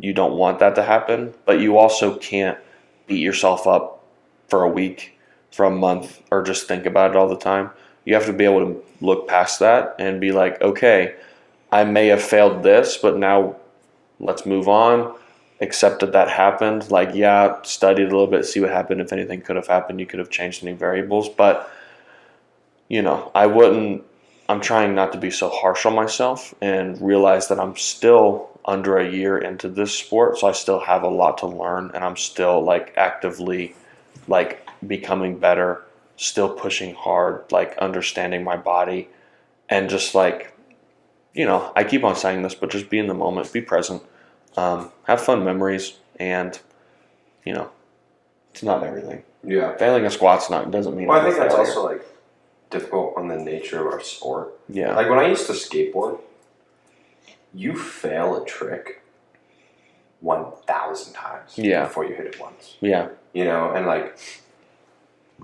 you don't want that to happen, but you also can't beat yourself up for a week, for a month, or just think about it all the time. You have to be able to look past that and be like, okay, I may have failed this, but now let's move on. Accept that happened. Like, yeah, studied a little bit, see what happened. If anything could have happened, you could have changed any variables, but you know, I'm trying not to be so harsh on myself and realize that I'm still under a year into this sport. So I still have a lot to learn and I'm still like actively like becoming better, still pushing hard, like understanding my body and just like, you know, I keep on saying this, but just be in the moment, be present, have fun memories and, you know, it's not everything. Yeah. Failing a squat's doesn't mean. Well, I think that's also like difficult on the nature of our sport. Yeah. Like when I used to skateboard, you fail a trick 1,000 times before you hit it once. Yeah. You know, and like,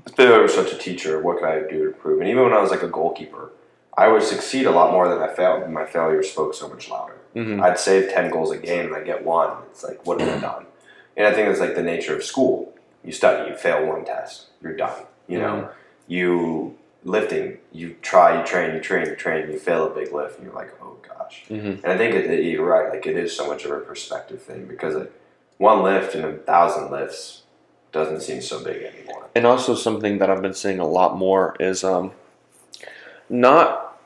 if I was such a teacher, what could I do to improve? And even when I was like a goalkeeper, I would succeed a lot more than I failed. And my failures spoke so much louder. Mm-hmm. I'd save 10 goals a game and I get one. It's like, what have I done? And I think it's like the nature of school. You study, you fail one test, you're done. You know, you lifting, you try, you train, you fail a big lift, and you're like, oh gosh. Mm-hmm. And I think you're right. Like it is so much of a perspective thing because like, one lift in 1,000 lifts doesn't seem so big anymore. And also something that I've been seeing a lot more is not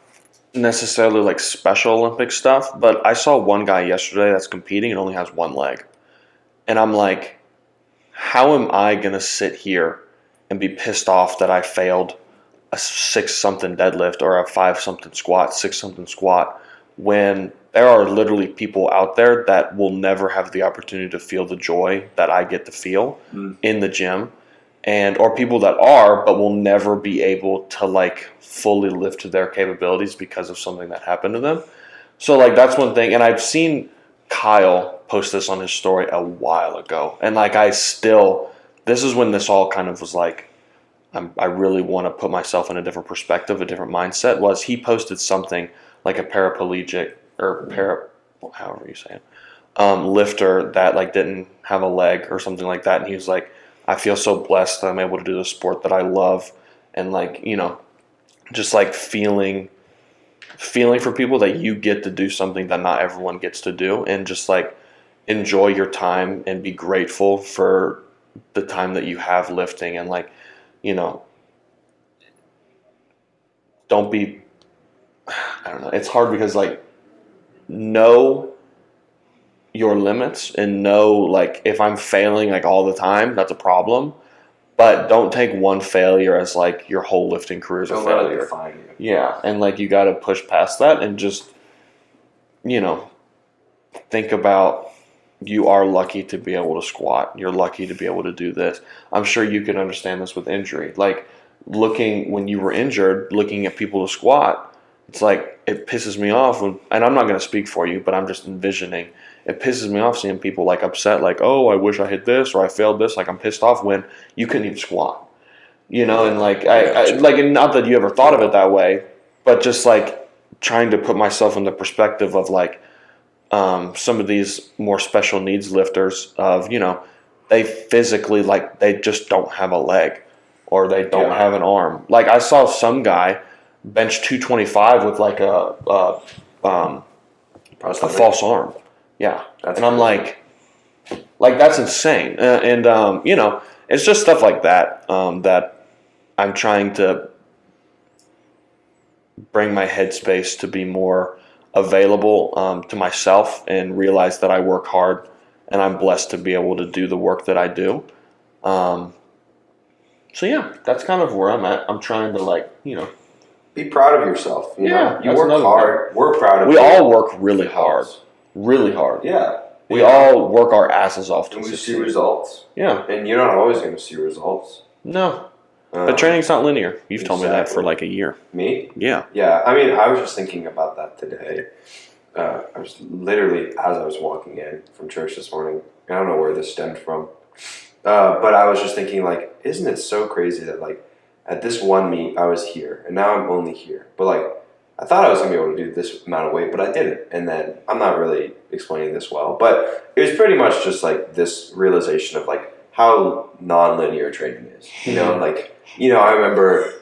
necessarily like Special Olympic stuff, but I saw one guy yesterday that's competing and only has one leg. And I'm like, how am I going to sit here and be pissed off that I failed a 6-something deadlift or a 5-something squat, 6-something squat, when there are literally people out there that will never have the opportunity to feel the joy that I get to feel in the gym, and or people that are but will never be able to like fully lift to their capabilities because of something that happened to them. So like that's one thing, and I've seen Kyle post this on his story a while ago, and like this is when this all kind of was like, I really want to put myself in a different perspective, a different mindset. Was he posted something like a paraplegic or however you say it, lifter that like didn't have a leg or something like that, and he was like, I feel so blessed that I'm able to do the sport that I love, and like, you know, just like feeling for people that you get to do something that not everyone gets to do, and just like enjoy your time and be grateful for the time that you have lifting, and like, you know, don't be, I don't know, it's hard because like know your limits and know like if I'm failing like all the time, that's a problem. But don't take one failure as like your whole lifting career is a failure. Yeah, and like you got to push past that and just, you know, think about you are lucky to be able to squat. You're lucky to be able to do this. I'm sure you can understand this with injury. Like when you were injured, looking at people to squat, it's like it pisses me off when, and I'm not going to speak for you, but I'm just envisioning. It pisses me off seeing people like upset, like, oh, I wish I hit this or I failed this. Like I'm pissed off when you couldn't even squat, and like I like, and not that you ever thought of it that way, but just like trying to put myself in the perspective of like some of these more special needs lifters of they physically like they just don't have a leg or they don't have an arm. Like I saw some guy bench 225 with like a false arm. Yeah. And I'm like that's insane. It's just stuff like that that I'm trying to bring my headspace to be more available to myself and realize that I work hard and I'm blessed to be able to do the work that I do. So yeah, that's kind of where I'm at. I'm trying to be proud of yourself. You know, you that's work hard. thing. We're proud of We you. all work really hard. Really hard. Yeah. We all work our asses off to and we succeed. see results. Yeah. And you're not always going to see results. No. But training's not linear. You've told me that for like a year. Me? Yeah. Yeah. I mean, I was just thinking about that today. I was literally, as I was walking in from church this morning, I don't know where this stemmed from, but I was just thinking, like, isn't it so crazy that, like, at this one meet, I was here, and now I'm only here. But, like, I thought I was going to be able to do this amount of weight, but I didn't. And then I'm not really explaining this well, but it was pretty much just, like, this realization of, like, how non-linear training is. I remember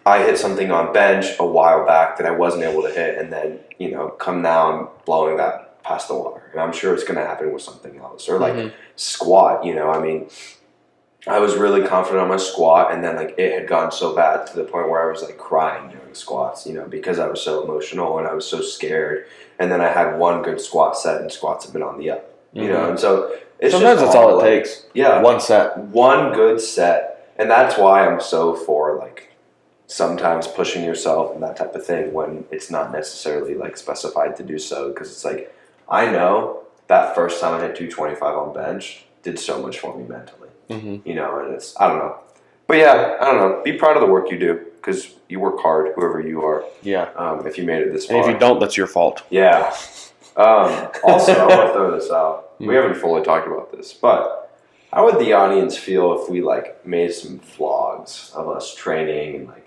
I hit something on bench a while back that I wasn't able to hit, and then, come now, I'm blowing that past the water. And I'm sure it's going to happen with something else. Or, like, squat, I was really confident on my squat, and then, like, it had gotten so bad to the point where I was, like, crying during squats, because I was so emotional and I was so scared. And then I had one good squat set, and squats have been on the up, and so it's sometimes that's all it takes. Yeah. One set. One good set. And that's why I'm so for, like, sometimes pushing yourself and that type of thing when it's not necessarily, like, specified to do so. Because it's like, I know that first time I hit 225 on bench did so much for me mentally. And it's, I don't know. But yeah, I don't know. Be proud of the work you do because you work hard, whoever you are. Yeah. If you made it this far. And if you don't, that's your fault. Yeah. Also, I want to throw this out. We haven't fully talked about this, but how would the audience feel if we, like, made some vlogs of us training and, like,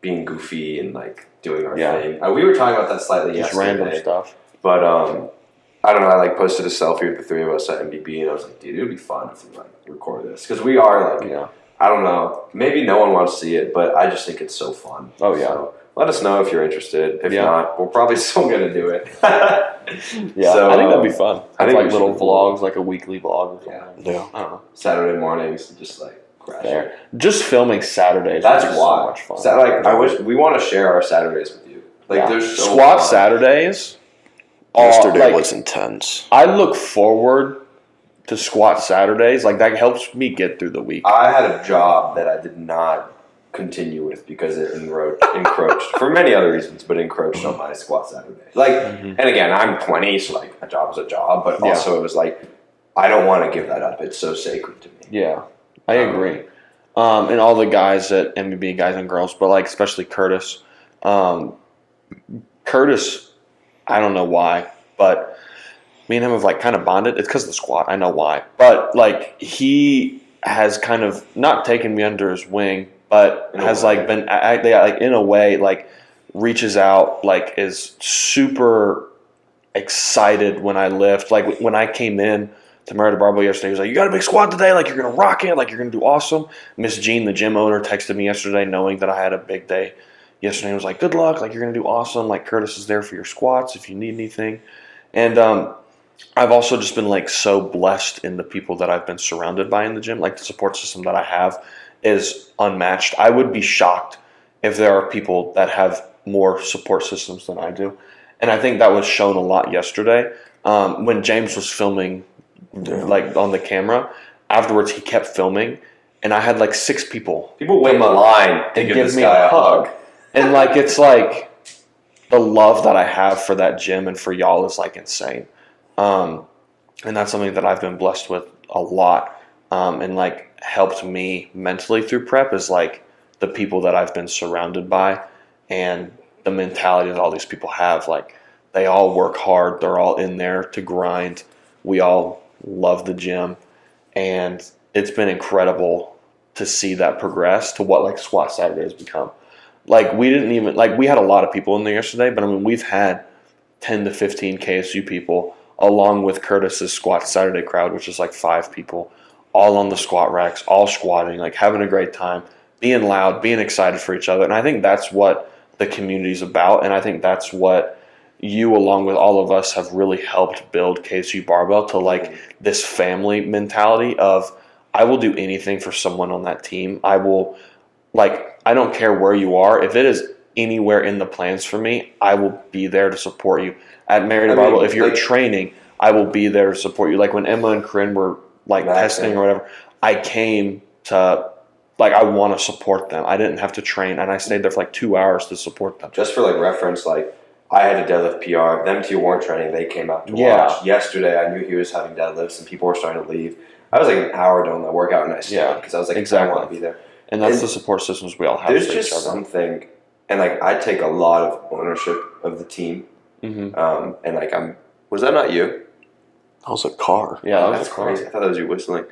being goofy and, like, doing our thing? We were talking about that slightly Just yesterday. random stuff. But, I don't know, I, like, posted a selfie with the three of us at MBB, and I was like, dude, it would be fun if we, like, record this. Because we are, like, I don't know, maybe no one wants to see it, but I just think it's so fun. Oh, yeah. So let us know if you're interested. If not, we're probably still going to do it. Yeah, so, I think that'd be fun. I think like little vlogs, like a weekly vlog or something. Yeah. I don't know. Saturday mornings, just, like, crash it. Just filming Saturdays. That's why. so much fun. I wish we want to share our Saturdays with you. Like, there's so squat fun. Saturdays. Yesterday was intense. I look forward to squat Saturdays. Like, that helps me get through the week. I had a job that I did not continue with because it encroached for many other reasons, but encroached on my squat Saturday. Like, and again, I'm 20, so, like, a job's a job, but also it was like, I don't want to give that up. It's so sacred to me. Yeah, I agree. And all the guys at MBB, guys and girls, but, like, especially Curtis. Curtis, I don't know why, but me and him have, like, kind of bonded. It's because of the squat. I know why. But, like, he has kind of not taken me under his wing, but has, like, been, like, in a way, like, reaches out, like, is super excited when I lift. Like, when I came in to Merida Barbell yesterday, he was like, you got a big squat today? Like, you're going to rock it? Like, you're going to do awesome? Miss Jean, the gym owner, texted me yesterday knowing that I had a big day yesterday. He was like, good luck. Like, you're going to do awesome. Like, Curtis is there for your squats if you need anything. And I've also just been, like, so blessed in the people that I've been surrounded by in the gym. Like, the support system that I have is unmatched. I would be shocked if there are people that have more support systems than I do. And I think that was shown a lot yesterday. When James was filming, like, on the camera, afterwards he kept filming, and I had, like, 6 people. People wait in line to give this me guy a hug. And, like, it's like the love that I have for that gym and for y'all is, like, insane. And that's something that I've been blessed with a lot. And, like, helped me mentally through prep is, like, the people that I've been surrounded by. And the mentality that all these people have. Like, they all work hard. They're all in there to grind. We all love the gym. And it's been incredible to see that progress to what, like, Squat Saturday has become. Like, we didn't even, like, we had a lot of people in there yesterday, but, I mean, we've had 10 to 15 KSU people, along with Curtis's Squat Saturday crowd, which is like 5 people, all on the squat racks, all squatting, like having a great time, being loud, being excited for each other. And I think that's what the community's about. And I think that's what you, along with all of us, have really helped build KSU Barbell to like this family mentality of, I will do anything for someone on that team. I will, like, I don't care where you are. If it is anywhere in the plans for me, I will be there to support you. At Married Barbell, if you're training, I will be there to support you. Like when Emma and Corinne were like testing or whatever, I came to, like, I want to support them. I didn't have to train, and I stayed there for like 2 hours to support them. Just for like reference, like I had a deadlift PR. Them two weren't training; they came out to watch. Yesterday, I knew he was having deadlifts, and people were starting to leave. I was like an hour doing the workout, and I stayed because I was like, I want to be there. And that's the support systems we all have. There's just something, and like I take a lot of ownership of the team. Mm-hmm. And like was that not you? That was a car. Yeah, that's crazy. I thought that was you whistling.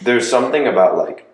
There's something about like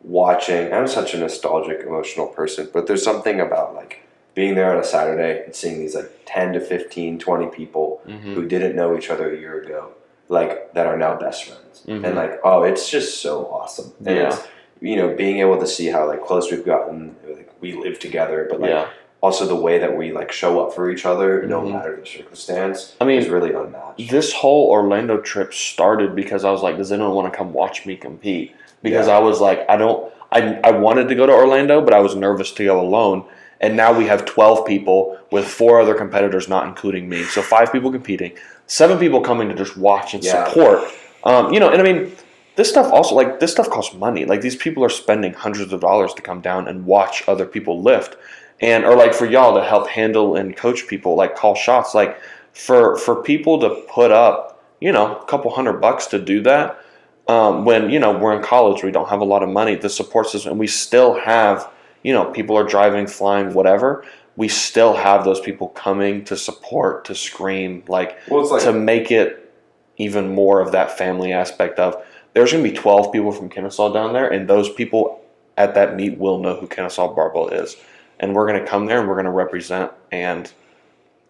watching. I'm such a nostalgic, emotional person, but there's something about like being there on a Saturday and seeing these like 10 to 15, 20 people who didn't know each other a year ago, like that are now best friends, and like it's just so awesome. And it's, you know, being able to see how like close we've gotten. Like, we live together, but like. Also, the way that we like show up for each other, no matter the circumstance, is really unmatched. This whole Orlando trip started because I was like, "Does anyone want to come watch me compete?" Because I was like, I wanted to go to Orlando, but I was nervous to go alone. And now we have 12 people with 4 other competitors, not including me. So 5 people competing, 7 people coming to just watch and support. You know, and I mean, this stuff also, like, this stuff costs money. Like, these people are spending hundreds of dollars to come down and watch other people lift. And, or like for y'all to help handle and coach people, like call shots, like for people to put up, you know, a couple $100 to do that, when, you know, we're in college, we don't have a lot of money, the support system, and we still have, you know, people are driving, flying, whatever, we still have those people coming to support, to scream, like to make it even more of that family aspect of, there's going to be 12 people from Kennesaw down there, and those people at that meet will know who Kennesaw Barbell is. And we're going to come there and we're going to represent. And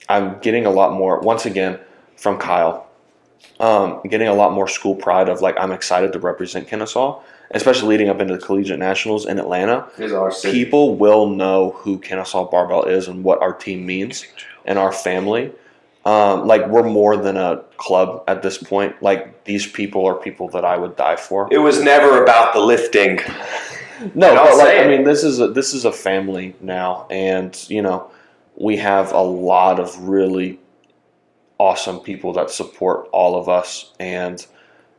I'm getting a lot more, once again, from Kyle, getting a lot more school pride of, like, I'm excited to represent Kennesaw, especially leading up into the Collegiate Nationals in Atlanta. People will know who Kennesaw Barbell is and what our team means and our family. Like, we're more than a club at this point. Like, these people are people that I would die for. It was never about the lifting. No, but like, I mean, this is a family now, and you know, we have a lot of really awesome people that support all of us, and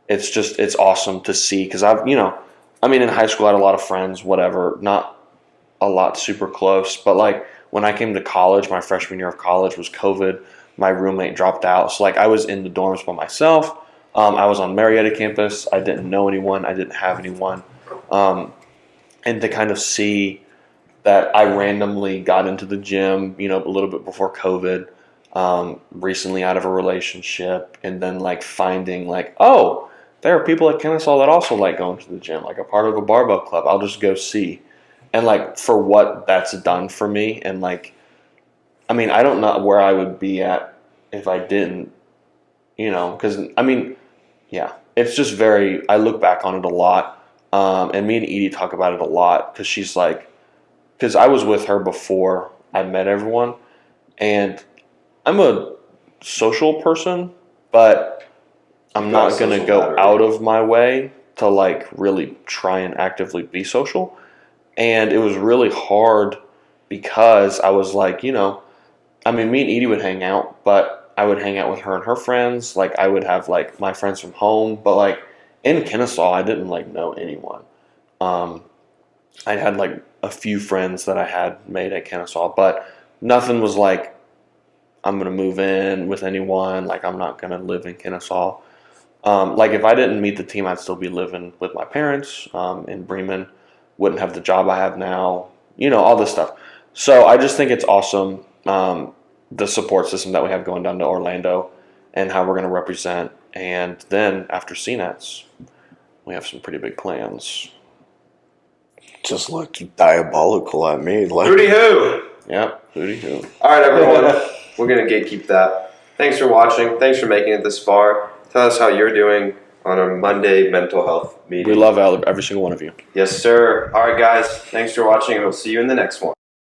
it's awesome to see, because I've, you know, I mean, in high school I had a lot of friends, whatever, not a lot super close, but like when I came to college, my freshman year of college was COVID, my roommate dropped out, so like I was in the dorms by myself. I was on Marietta campus. I didn't know anyone. I didn't have anyone. And to kind of see that I randomly got into the gym, you know, a little bit before COVID, recently out of a relationship, and then like finding like, oh, there are people at Kennesaw that also like going to the gym, like a part of a barbell club. I'll just go see. And like for what that's done for me, and like, I mean, I don't know where I would be at if I didn't, you know, because I mean, yeah, it's just very, I look back on it a lot. And me and Edie talk about it a lot, because she's like, because I was with her before I met everyone, and I'm a social person, but I'm not going to go out of my way to like really try and actively be social. And it was really hard because I was like, you know, I mean, me and Edie would hang out, but I would hang out with her and her friends. Like I would have like my friends from home, but like, in Kennesaw, I didn't like know anyone. I had like a few friends that I had made at Kennesaw, but nothing was like, I'm going to move in with anyone. Like, I'm not going to live in Kennesaw. Like, if I didn't meet the team, I'd still be living with my parents in Bremen. Wouldn't have the job I have now. You know, all this stuff. So I just think it's awesome, the support system that we have going down to Orlando and how we're going to represent. And then after CNETs, we have some pretty big plans. Just looked diabolical at me. Like, Hooty hoo! Yep, hooty hoo. All right, everyone. We're going to gatekeep that. Thanks for watching. Thanks for making it this far. Tell us how you're doing on our Monday mental health meeting. We love every single one of you. Yes, sir. All right, guys. Thanks for watching, and we'll see you in the next one.